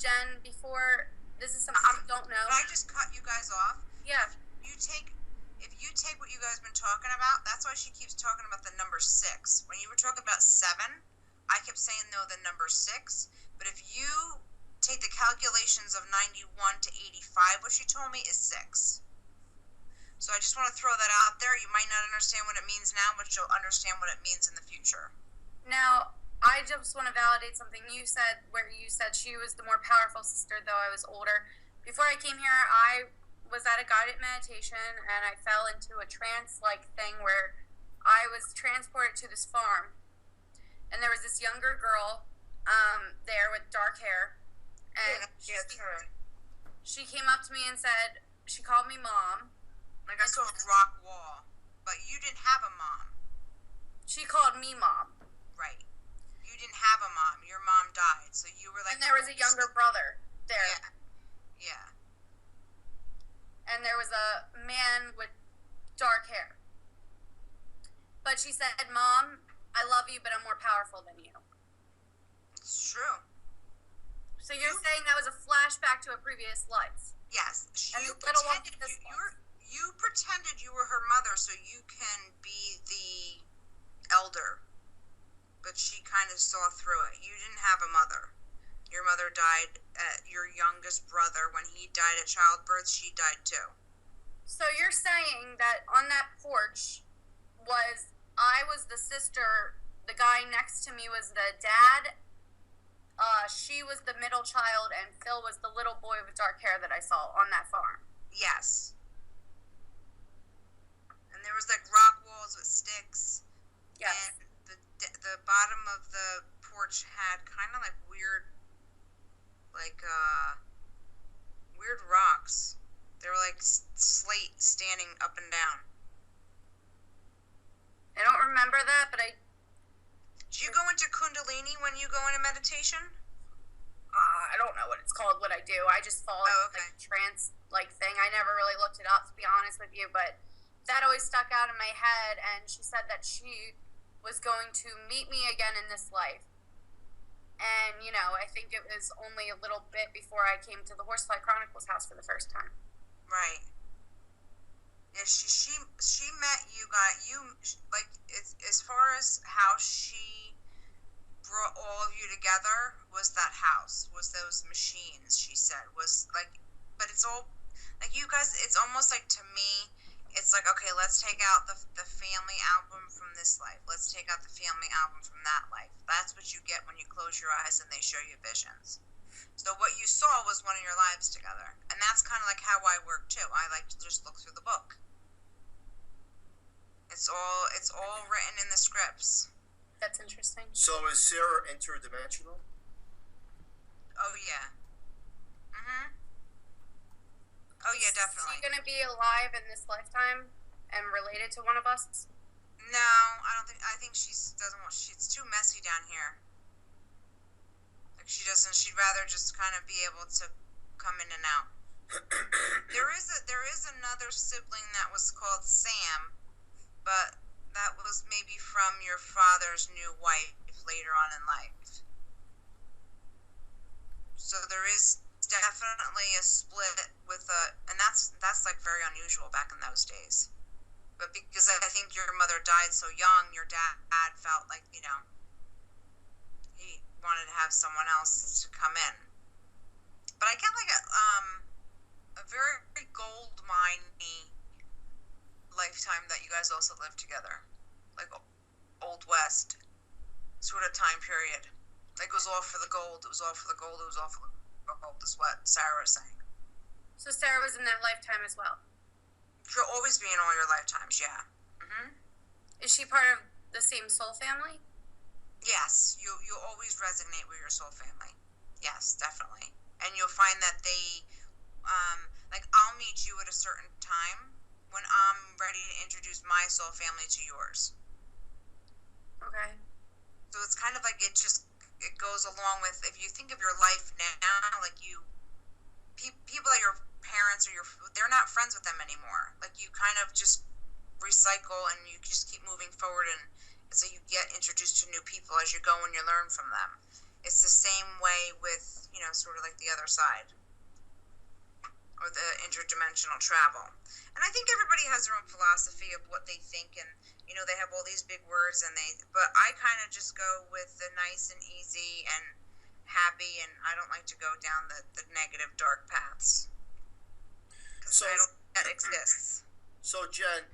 Jen, before... This is something you don't know. Can I just cut you guys off? Yeah. If you take what you guys have been talking about, that's why she keeps talking about the number 6. When you were talking about 7, I kept saying, no, the number 6. But if you take the calculations of 91 to 85, what she told me is 6. So I just want to throw that out there. You might not understand what it means now, but you'll understand what it means in the future. Now, I just want to validate something you said, where you said she was the more powerful sister, though I was older. Before I came here, I was at a guided meditation, and I fell into a trance-like thing where I was transported to this farm. and there was this younger girl there with dark hair, and she came up to me and said, she called me mom. Like, I saw a rock wall, but you didn't have a mom. She called me mom. Right. You didn't have a mom. Your mom died, so you were like... And there was a younger brother there. Yeah. And there was a man with dark hair. But she said, Mom, I love you, but I'm more powerful than you. It's true. So you're saying that was a flashback to a previous life? Yes. And you pretended you were her mother so you can be the elder. But she kind of saw through it. You didn't have a mother. Your mother died at your youngest brother. When he died at childbirth, she died too. So you're saying that on that porch I was the sister, the guy next to me was the dad, she was the middle child, and Phil was the little boy with dark hair that I saw on that farm. Yes. And there was like rock walls with sticks. Yes. And the bottom of the porch had kind of like weird rocks. They were like slate standing up and down. I don't remember that, but Do you go into Kundalini when you go into meditation? I don't know what it's called, what I do. I just follow like trance thing. I never really looked it up, to be honest with you, but that always stuck out in my head, and she said that she was going to meet me again in this life. And, I think it was only a little bit before I came to the Horsefly Chronicles house for the first time. Right. Yeah, she met you as far as how she brought all of you together was that house, was those machines, she said, but it's all, like, you guys, it's almost like, to me, it's like, okay, let's take out the family album from this life. Let's take out the family album from that life. That's what you get when you close your eyes and they show you visions. So what you saw was one of your lives together. And that's kind of like how I work too. I like to just look through the book. It's all written in the scripts. That's interesting. So is Sarah interdimensional? Oh, yeah. Mm-hmm. Oh, yeah, definitely. Is she going to be alive in this lifetime and related to one of us? No, I think it's too messy down here. Like, she'd rather just kind of be able to come in and out. There is another sibling that was called Sam, but that was maybe from your father's new wife later on in life. So there is definitely a split and that's like very unusual back in those days. But because I think your mother died so young, your dad felt like, he wanted to have someone else to come in. But I get like a very gold mine-y lifetime that you guys also lived together. Like Old West sort of time period. Like, it was all for the gold, it was all for the gold, it was all for the gold, is what Sarah was saying. So Sarah was in that lifetime as well? She'll always be in all your lifetimes, yeah. Mm-hmm. Is she part of the same soul family? Yes, you'll always resonate with your soul family. Yes, definitely. And you'll find that they, I'll meet you at a certain time when I'm ready to introduce my soul family to yours. Okay. So it's kind of like it goes along with, if you think of your life now, like people that your parents or they're not friends with them anymore. Like, you kind of just recycle and you just keep moving forward, and so you get introduced to new people as you go and you learn from them. It's the same way with, sort of like the other side, or the interdimensional travel. And I think everybody has their own philosophy of what they think, and they have all these big words, but I kind of just go with the nice and easy and happy, and I don't like to go down the negative, dark paths, because I don't think that exists. So, Jen,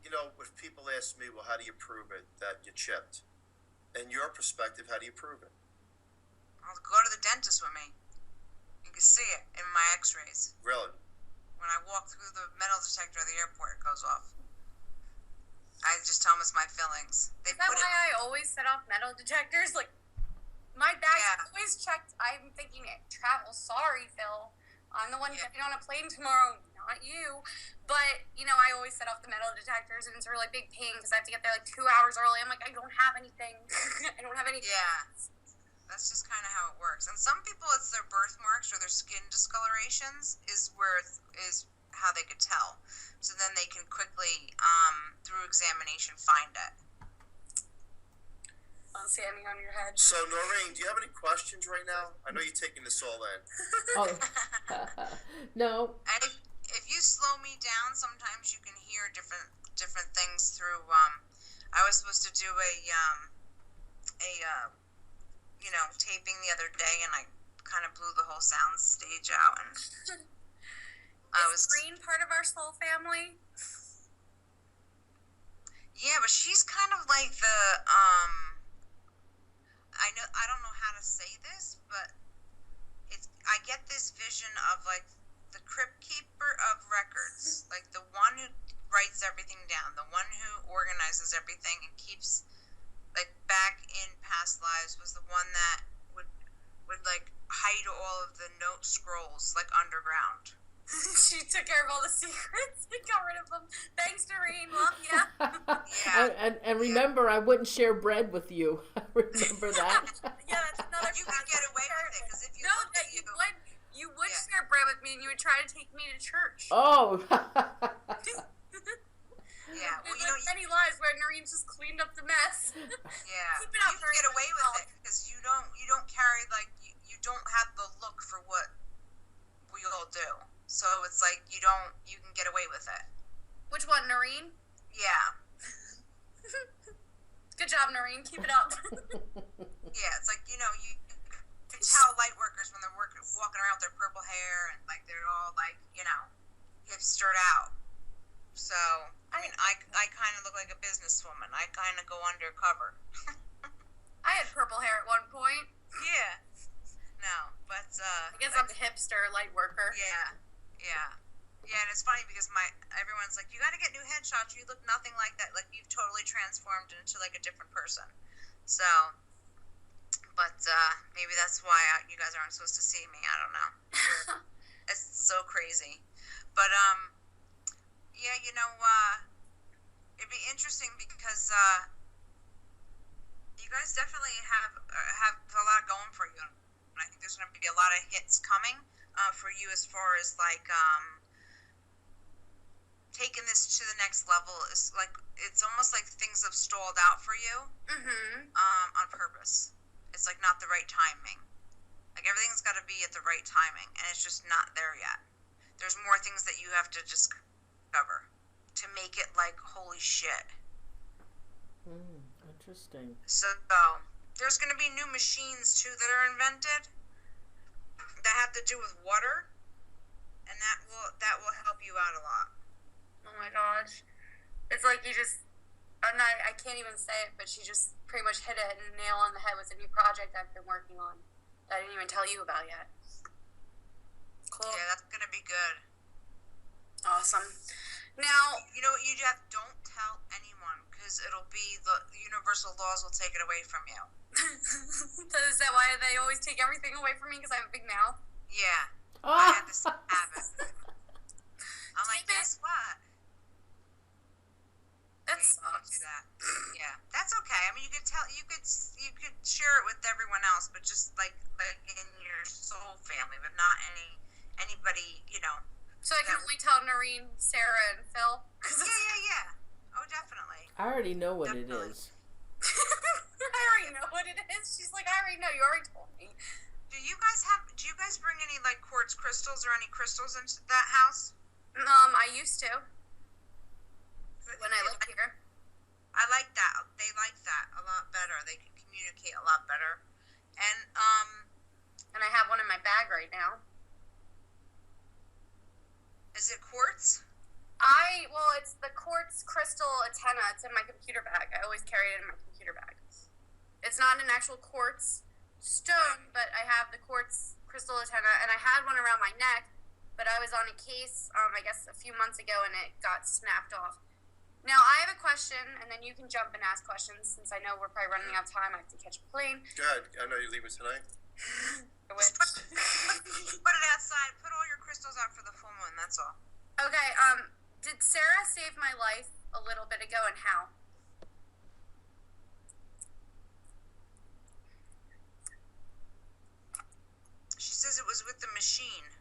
if people ask me, well, how do you prove it that you chipped? In your perspective, how do you prove it? I'll go to the dentist with me. You can see it in my x-rays. Really? When I walk through the metal detector at the airport, it goes off. I just tell them was my fillings. Is that why I always set off metal detectors? Like, my bag always checked. I'm thinking, travel. Sorry, Phil. I'm the one getting on a plane tomorrow, not you. But, I always set off the metal detectors, and it's a really big pain because I have to get there like 2 hours early. I'm like, I don't have anything. I don't have anything. Yeah. That's just kind of how it works. And some people, it's their birthmarks or their skin discolorations is how they could tell. So then they can quickly, through examination, find it. Sammy on your head. So, Norene, do you have any questions right now? I know you're taking this all in. Oh, no. And if you slow me down, sometimes you can hear different things through. I was supposed to do a taping the other day, and I kind of blew the whole sound stage out. And Is Norene part of our soul family? Yeah, but she's kind of like the I don't know how to say this, but I get this vision of like the crypt keeper of records, like the one who writes everything down, the one who organizes everything and keeps, like, back in past lives was the one that would like hide all of the note scrolls like underground. She took care of all the secrets and got rid of them. Thanks, Norene. Love ya. Yeah. And remember, I wouldn't share bread with you. Remember that? Yeah, that's another. You could get away with it because if you No, that you would share bread with me, and you would try to take me to church. Oh. Yeah, well, There's many lives where Norene's just cleaned up the mess. Yeah, Keep you it up, can get Norene. away with it because you don't carry like you don't have the look for what we all do. So it's like you can get away with it. Which one, Norene? Yeah. Good job, Norene. Keep it up. Yeah, it's like, you can tell light workers when they're walking around with their purple hair and like they're all like, hipstered out. So, I mean, I kind of look like a businesswoman. I kind of go undercover. I had purple hair at one point. Yeah. No, but I guess I'm a hipster light worker. Yeah. Yeah, and it's funny because everyone's like, you got to get new headshots. You look nothing like that. Like, you've totally transformed into, like, a different person. So, but maybe that's why you guys aren't supposed to see me. I don't know. It's so crazy. But, yeah, it'd be interesting because you guys definitely have a lot going for you. And I think there's going to be a lot of hits coming for you as far as, like, taking this to the next level. Is like, it's almost like things have stalled out for you on purpose. It's like not the right timing. Like everything's got to be at the right timing, and it's just not there yet. There's more things that you have to discover to make it like holy shit. Interesting. So there's going to be new machines too that are invented that have to do with water, and that will help you out a lot. Oh my gosh. It's like I can't even say it, but she just pretty much hit a nail on the head with a new project I've been working on that I didn't even tell you about yet. Cool. Yeah, that's going to be good. Awesome. Now, you know what you have? Don't tell anyone because it'll be the universal laws will take it away from you. Is that why they always take everything away from me because I have a big mouth? Yeah. Oh. I had this habit. I'm like, guess what? That Do sucks. that. Yeah, that's okay. I mean, you could you could share it with everyone else, but just like in your soul family, but not anybody, So I can only tell Norene, Sarah, and Phil? Yeah. Oh, definitely. I already know what Definitely. it is. I already know what it is. She's like, I already know. You already told me. Do you guys bring any like quartz crystals or any crystals into that house? I used to. When I lived here. I like that. They like that a lot better. They can communicate a lot better. And I have one in my bag right now. is it quartz? It's the quartz crystal antenna. It's in my computer bag. I always carry it in my computer bag. It's not an actual quartz stone, but I have the quartz crystal antenna, and I had one around my neck, but I was on a case, I guess a few months ago, and it got snapped off. Now, I have a question, and then you can jump and ask questions, since I know we're probably running out of time. I have to catch a plane. Go ahead. I know you're leaving tonight. Put it outside. Put all your crystals out for the full moon. That's all. Okay, did Sarah save my life a little bit ago, and how? She says it was with the machine.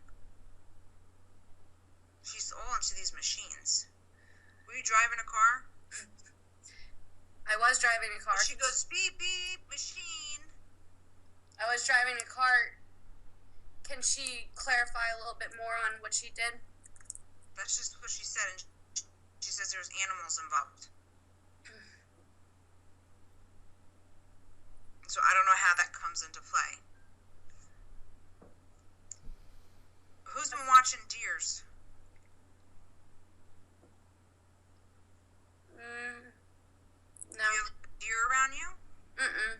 She's all into these machines. Were you driving a car? I was driving a car. She goes, beep, beep, machine. I was driving a car. Can she clarify a little bit more on what she did? That's just what she said, and she says there's animals involved. So I don't know how that comes into play. Who's been watching deers? No. You have deer around you? Mm-mm.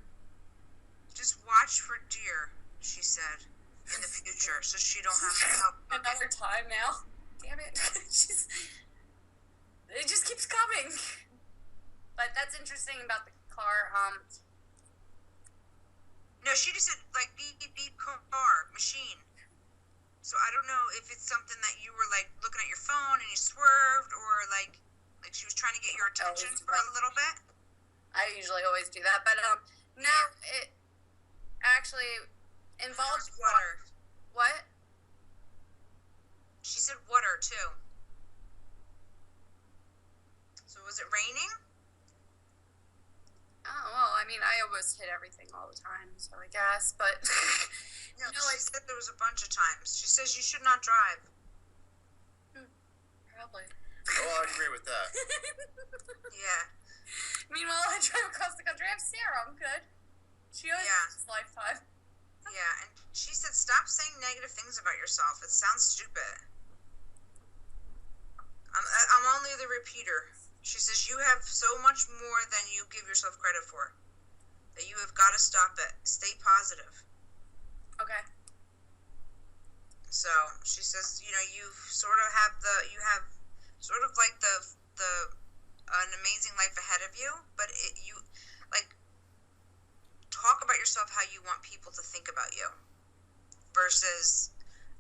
Just watch for deer, she said, in the future, so she don't have to help. Another time now. Damn it. It just keeps coming. But that's interesting about the car. No, she just said, like, beep, beep, beep, car, machine. So I don't know if it's something that you were, like, looking at your phone and you swerved, or, like she was trying to get your attention for a little bit. I usually always do that, but no, it actually involves water. What? She said water too. So was it raining? Oh well, I mean, I almost hit everything all the time, so I guess. But no, she said there was a bunch of times. She says you should not drive. Probably. Oh, I agree with that. Yeah. Meanwhile, I drive across the country. I have Sarah. I'm good. She always has lifetime. Yeah, and she said, stop saying negative things about yourself. It sounds stupid. I'm only the repeater. She says, you have so much more than you give yourself credit for. That you have got to stop it. Stay positive. Okay. So, she says, you know, you sort of have sort of like an amazing life ahead of you, but you, like, talk about yourself how you want people to think about you versus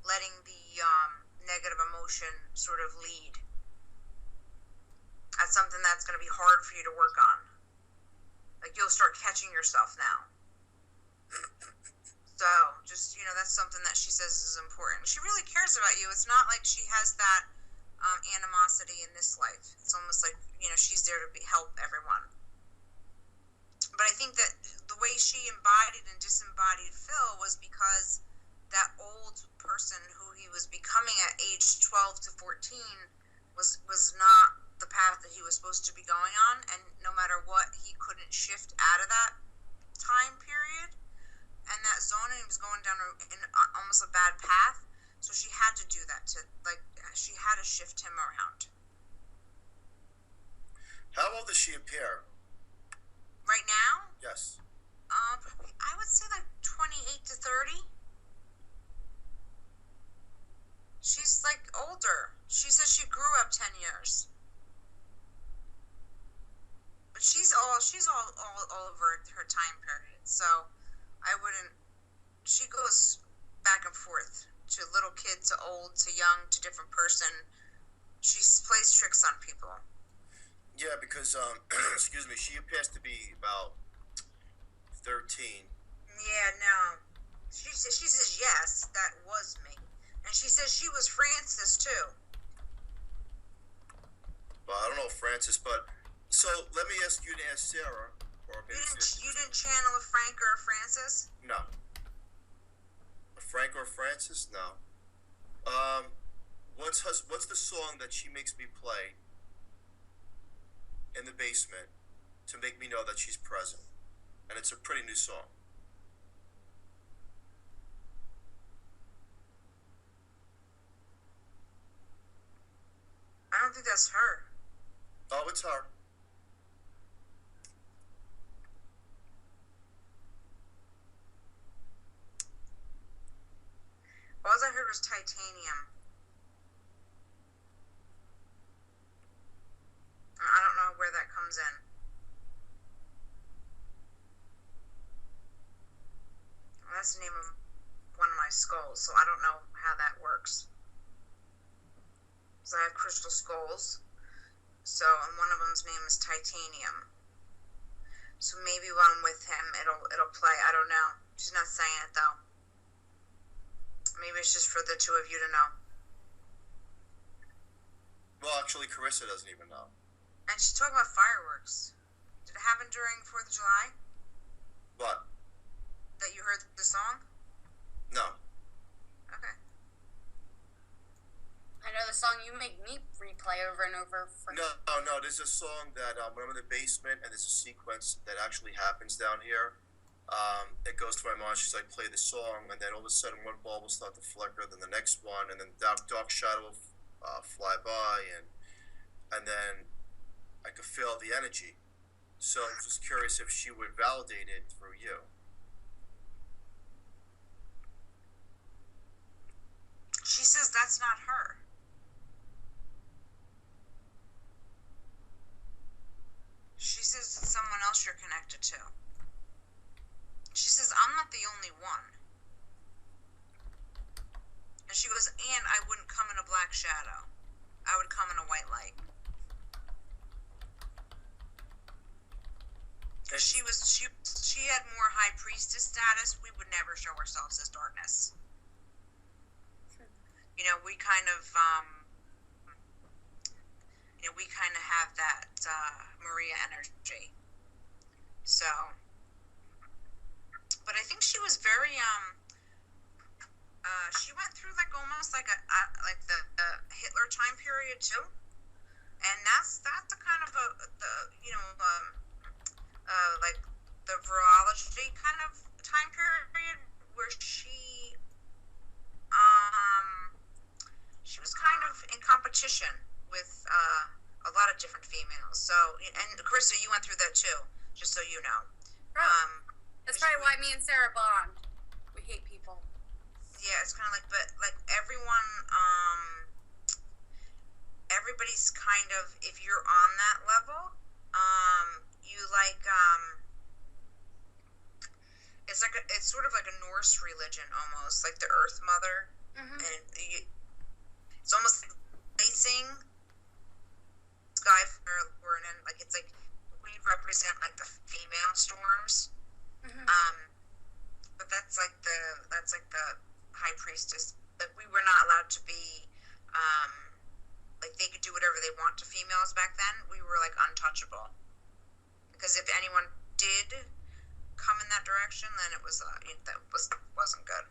letting the negative emotion sort of lead. That's something that's going to be hard for you to work on. Like, you'll start catching yourself now. So, just, you know, that's something that she says is important. She really cares about you. It's not like she has that animosity in this life. It's almost like, you know, she's there to help everyone. But I think that the way she embodied and disembodied Phil was because that old person who he was becoming at age 12 to 14 was not the path that he was supposed to be going on, and no matter what, he couldn't shift out of that time period and that zone, and he was going down in almost a bad path. So she had to do that she had to shift him around. How old does she appear? Right now? Yes. I would say like 28 to 30. She's like older. She says she grew up 10 years. But she's all over her time period. So she goes back and forth to little kid to old to young to different person. She plays tricks on people. Yeah, because excuse me, she appears to be about 13. Yeah, no. She says yes, that was me, and she says she was Francis too. Well, I don't know Francis, but so let me ask you to ask Sarah, or maybe You didn't channel a Frank or a Francis? No. A Frank or Francis? No. What's the song that she makes me play in the basement to make me know that she's present? And it's a pretty new song. I don't think that's her. Oh, it's her. All I heard was titanium. I don't know skulls, so I don't know how that works. So I have crystal skulls. So, and one of them's name is Titanium. So maybe when I'm with him, it'll play. I don't know. She's not saying it though. Maybe it's just for the two of you to know. Well, actually, Karissa doesn't even know. And she's talking about fireworks. Did it happen during 4th of July? What? That you heard the song? No. Okay. I know the song you make me replay over and over. No. There's a song that when I'm in the basement and there's a sequence that actually happens down here. It goes to my mom. She's like, play the song, and then all of a sudden one bulb will start to flicker, then the next one, and then dark shadow will fly by, and then I could feel the energy. So I'm just curious if she would validate it through you. She says that's not her. She says it's someone else you're connected to. She says, I'm not the only one. And she goes, and I wouldn't come in a black shadow. I would come in a white light. She had more high priestess status. We would never show ourselves as darkness. You know, we kind of have that Maria energy. So, but I think she was very she went through like almost like the Hitler time period too, and that's a kind of like the virology kind of time period where she was kind of in competition with a lot of different females. So, and Karissa, you went through that too, just so you know. That's probably why me and Sarah bond. We hate people. Yeah, it's kind of like, but like everyone, everybody's kind of, if you're on that level, you like, it's sort of like a Norse religion almost, like the Earth Mother, and it's almost like placing sky for an end, like it's like we represent like the female storms. But that's like the high priestess. Like we were not allowed to be, like they could do whatever they want to females back then. We were like untouchable. Because if anyone did come in that direction, then it was wasn't good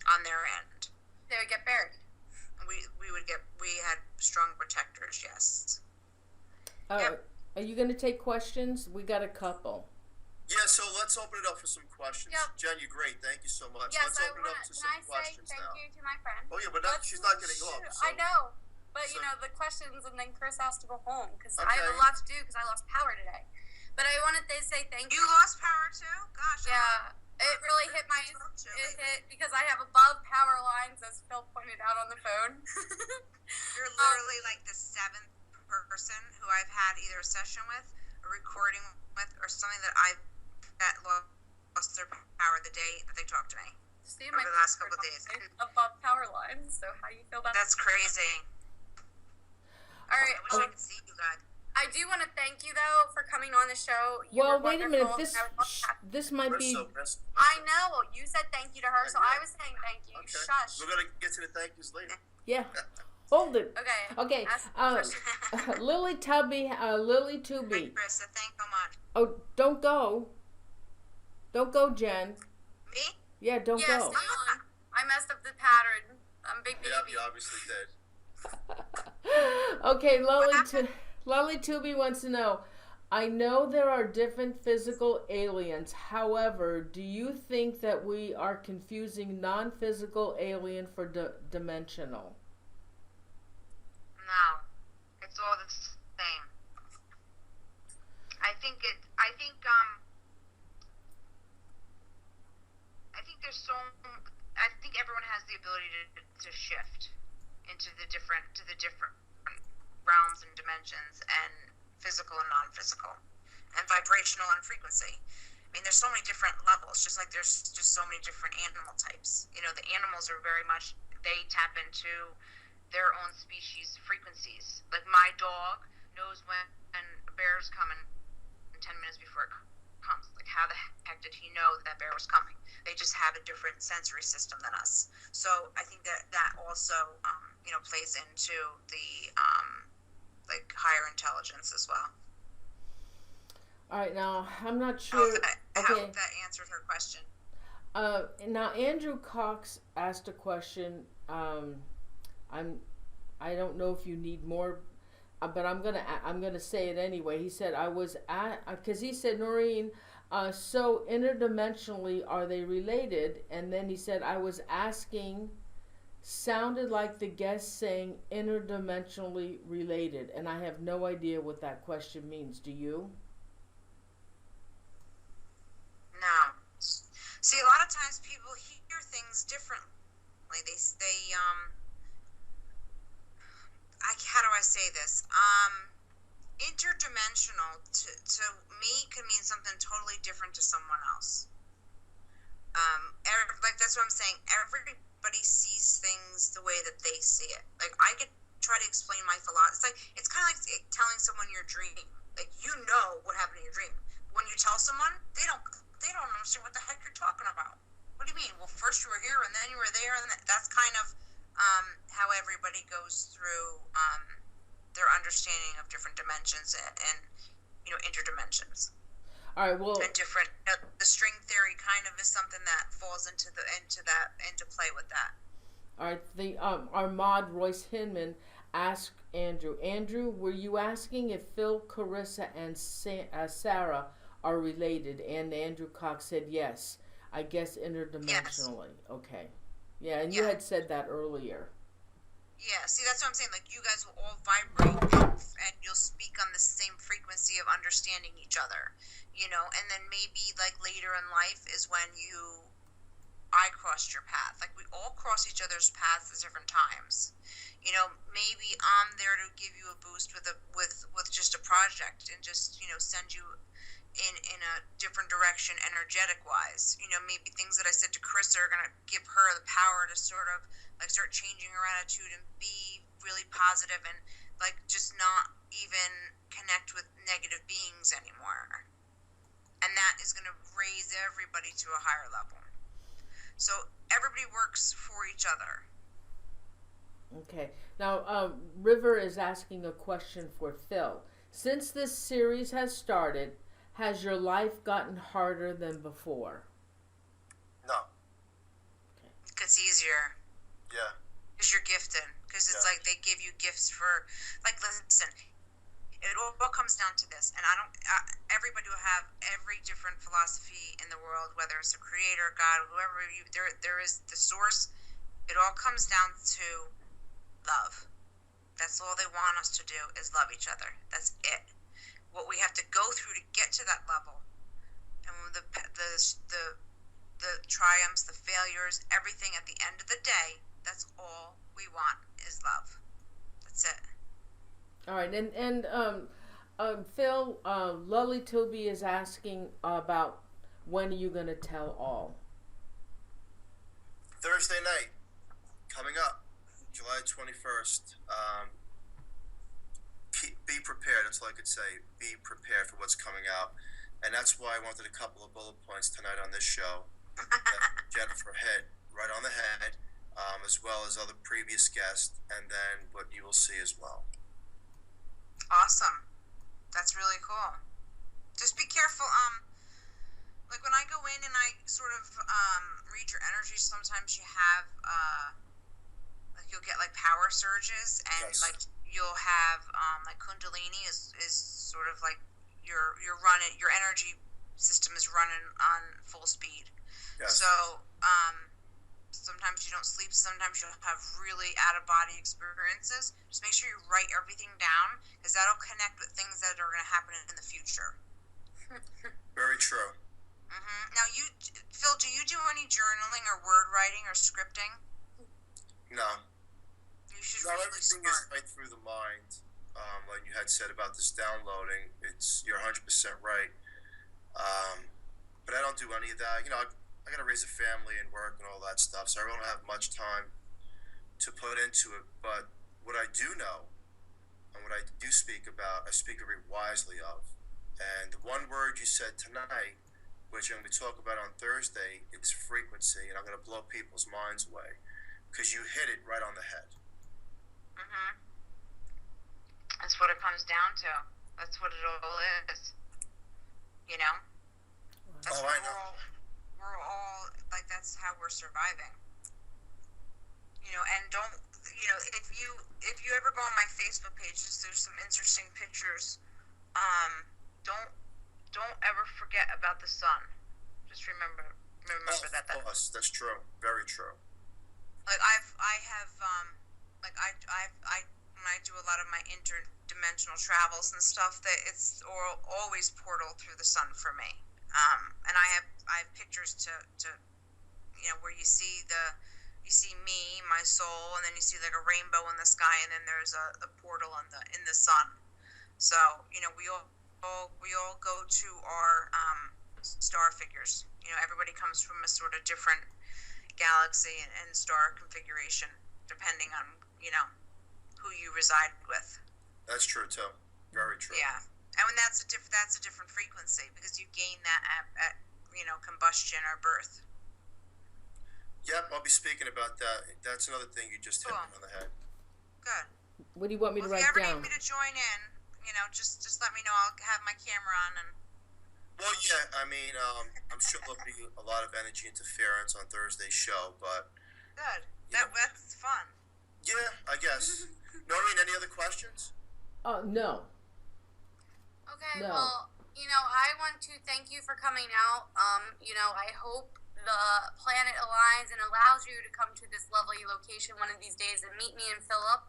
on their end. They would get buried. We had strong protectors. Yes. Yep. Are you going to take questions? We got a couple. Yeah, so let's open it up for some questions. Yep. Jen, you're great. Thank you so much. Yes, let's open it up to some questions thank now. you to my friend. Oh, yeah, but she's not getting off. So. I know. But, you know, the questions, and then Chris has to go home, because I have a Okay. lot to do, because I lost power today. But I wanted to say thank you. You lost power too? Gosh. Yeah. It really hit because I have above power lines, as Phil pointed out on the phone. You're literally like the 7th person who I've had either a session with, a recording with, or something that lost their power the day that they talked to me. Over the last couple of days. Above power lines, so how do you feel about that? That's crazy. All right. I wish I could see you guys. I do want to thank you, though, for coming on the show. Well, wait a minute. This might be... I know. You said thank you to her, so I was saying thank you. Okay. Shush. We're going to get to the thank yous later. Yeah. Hold it. Okay. Lily Tubby, Lily Tubby. Hey, Krista, thank you so much. Oh, don't go. Don't go, Jen. Me? Yeah, don't Yes, go. Dylan. I messed up the pattern. I'm a big baby. Yeah, you obviously did. Okay, Lily Tubby wants to know, I know there are different physical aliens. However, do you think that we are confusing non-physical alien for dimensional? No, it's all the same. I think everyone has the ability to shift into the different realms and dimensions, and physical and non-physical, and vibrational and frequency. I mean, there's so many different levels, just like there's just so many different animal types. You know, the animals are very much, they tap into their own species frequencies. Like my dog knows when a bear is coming 10 minutes before it comes. Like, how the heck did he know that bear was coming? They just have a different sensory system than us. So I think that also, plays into the, like, higher intelligence as well. All right, now, I'm not I sure. hope that answered her question. Now, Andrew Cox asked a question. I don't know if you need more, but I'm gonna say it anyway. He said because he said, Norene, so interdimensionally are they related? And then he said, I was asking, sounded like the guest saying interdimensionally related, and I have no idea what that question means. Do you? No. See, a lot of times people hear things differently. How do I say this? Interdimensional to me can mean something totally different to someone else. That's what I'm saying. Everybody sees things the way that they see it. Like, I could try to explain my philosophy. It's kind of like telling someone your dream. Like, you know what happened in your dream. When you tell someone, they don't understand what the heck you're talking about. What do you mean? Well, first you were here, and then you were there, and that's kind of how everybody goes through their understanding of different dimensions and interdimensions. All right. Well, and different. The string theory kind of is something that falls into play with that. All right. Our mod Royce Hinman asked Andrew. Andrew, were you asking if Phil, Karissa, and Sarah are related? And Andrew Cox said yes. I guess interdimensionally. Yes. Okay. Yeah, and you had said that earlier. Yeah, see, that's what I'm saying. Like, you guys will all vibrate and you'll speak on the same frequency of understanding each other, and then maybe, like, later in life is when I crossed your path. Like, we all cross each other's paths at different times. Maybe I'm there to give you a boost with just a project and just, send you in a different direction energetic wise. Maybe things that I said to Karissa are going to give her the power to sort of like start changing her attitude and be really positive and like just not even connect with negative beings anymore. And that is going to raise everybody to a higher level. So everybody works for each other. Okay. Now, River is asking a question for Phil. Since this series has started, has your life gotten harder than before? No. Okay. It's easier. Yeah. Because you're gifted. Because it's like they give you gifts for, like, listen, it all comes down to this. And everybody will have every different philosophy in the world, whether it's a creator, God, whoever there is the source. It all comes down to love. That's all they want us to do is love each other. That's it. What we have to go through to get to that level, and the triumphs, the failures, everything at the end of the day, that's all we want is love. That's it. All right, and Phil, Lully Toby is asking about when are you going to tell all? Thursday night, coming up, July 21st. Be prepared. That's all I could say. Be prepared for what's coming out. And that's why I wanted a couple of bullet points tonight on this show. Jennifer hit right on the head, as well as other previous guests, and then what you will see as well. Awesome. That's really cool. Just be careful. Like when I go in and I sort of read your energy, sometimes you have like you'll get like power surges and like you'll have like Kundalini is sort of like your energy system is running on full speed. Yes. So sometimes you don't sleep, sometimes you'll have really out of body experiences. Just make sure you write everything down because that'll connect with things that are going to happen in the future. Very true. Mm-hmm. Now, Phil, do you do any journaling or word writing or scripting? No. You should everything is right through the mind. Like you had said about this downloading, you're 100% right. but I don't do any of that. I got to raise a family and work and all that stuff, so I don't have much time to put into it. But what I do know and what I do speak about, I speak very wisely of. And the one word you said tonight, which I'm going to talk about on Thursday, is frequency, and I'm going to blow people's minds away because you hit it right on the head. Mm-hmm. That's what it comes down to. That's what it all is. You know? Oh, I know. We're all, like, that's how we're surviving. And don't, if you ever go on my Facebook page, there's some interesting pictures. Don't ever forget about the sun. Just remember that. Of course, that's true. Very true. Like when I do a lot of my interdimensional travels and stuff, that it's always portal through the sun for me. And I have pictures to where you see me, my soul, and then you see like a rainbow in the sky, and then there's a portal in the sun. So we all go to our star figures. Everybody comes from a sort of different galaxy and star configuration, depending on who you reside with. That's true too. Very true. Yeah, and when that's a different frequency, because you gain that at combustion or birth. Yep, I'll be speaking about that. That's another thing you just hit on the head. Good. What do you want me to write down? If you ever down? need me to join in, just let me know. I'll have my camera on and. Well, yeah, I mean, I'm sure there'll be a lot of energy interference on Thursday's show, but... Good. That's fun. Yeah, I guess. Norene, any other questions? No. Okay, No. well, I want to thank you for coming out. I hope the planet aligns and allows you to come to this lovely location one of these days and meet me and Philip.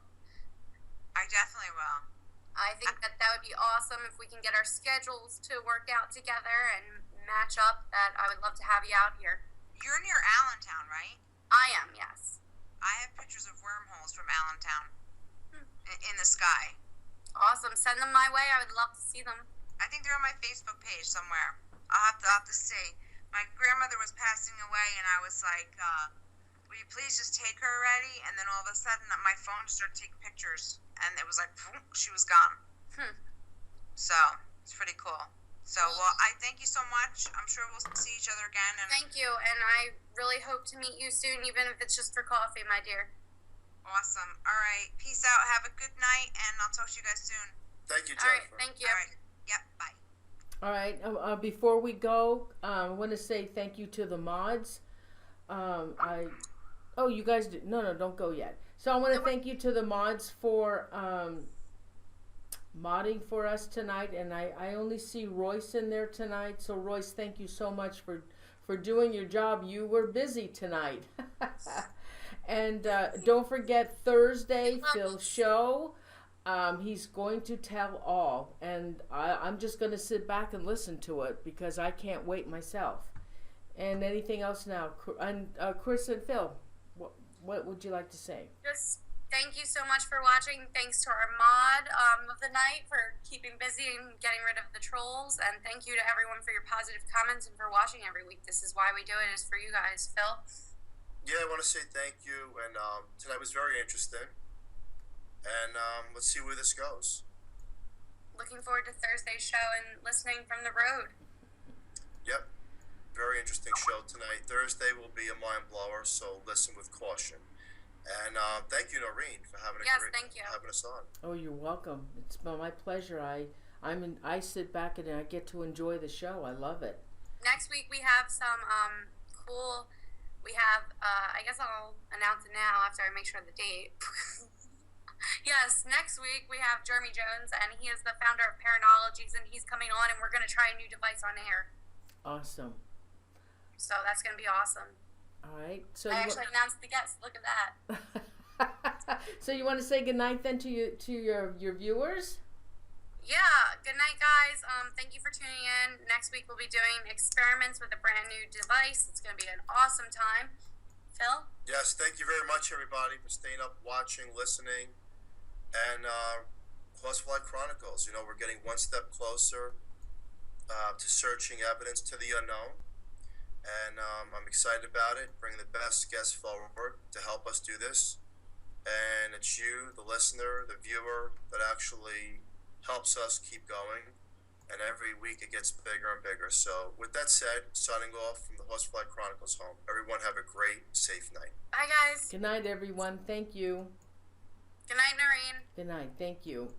I definitely will. I think that would be awesome if we can get our schedules to work out together and match up. That I would love to have you out here. You're near Allentown, right? I am, yes. I have pictures of wormholes from Allentown in the sky. Awesome. Send them my way. I would love to see them. I think they're on my Facebook page somewhere. I'll have to see. My grandmother was passing away, and I was like, will you please just take her already? And then all of a sudden, my phone started taking pictures, and it was like, she was gone. So, it's pretty cool. So, well, I thank you so much. I'm sure we'll see each other again. And thank you, and I really hope to meet you soon, even if it's just for coffee, my dear. Awesome. All right. Peace out. Have a good night, and I'll talk to you guys soon. Thank you, Jennifer. All right. Thank you. All right. Yep. Bye. All right. Before we go, I want to say thank you to the mods. You guys did. No, don't go yet. So I want to thank you to the mods for modding for us tonight, and I only see Royce in there tonight. So Royce, thank you so much for doing your job. You were busy tonight. And don't forget Thursday, Phil's show. He's going to tell all, and I'm just going to sit back and listen to it because I can't wait myself. And anything else now? And Chris and Phil, what would you like to say? Just thank you so much for watching. Thanks to our mod of the night for keeping busy and getting rid of the trolls. And thank you to everyone for your positive comments and for watching every week. This is why we do it, is for you guys. Phil? Yeah, I want to say thank you. And tonight was very interesting. And let's see where this goes. Looking forward to Thursday's show and listening from the road. Yep. Very interesting show tonight. Thursday will be a mind blower, so listen with caution. And thank you, Norene, for having having us on. Oh, you're welcome. It's been my pleasure. I sit back and I get to enjoy the show. I love it. Next week we have some cool. We have. I guess I'll announce it now after I make sure of the date. Yes, next week we have Jeremy Jones, and he is the founder of Paranologies, and he's coming on, and we're going to try a new device on air. Awesome. So that's going to be awesome. All right. So I actually announced the guest. Look at that. So you want to say goodnight then to your viewers? Yeah. Good night, guys. Thank you for tuning in. Next week we'll be doing experiments with a brand new device. It's going to be an awesome time. Phil? Yes, thank you very much, everybody, for staying up, watching, listening. And Horsefly Chronicles, we're getting one step closer to searching evidence to the unknown. and I'm excited about it. Bring the best guests forward to help us do this, and it's you, the listener, the viewer, that actually helps us keep going. And every week it gets bigger and bigger. So with that said, signing off from the Horsefly Chronicles home. Everyone have a great, safe night. Bye, guys. Good night, everyone. Thank you. Good night, Norene. Good night. Thank you.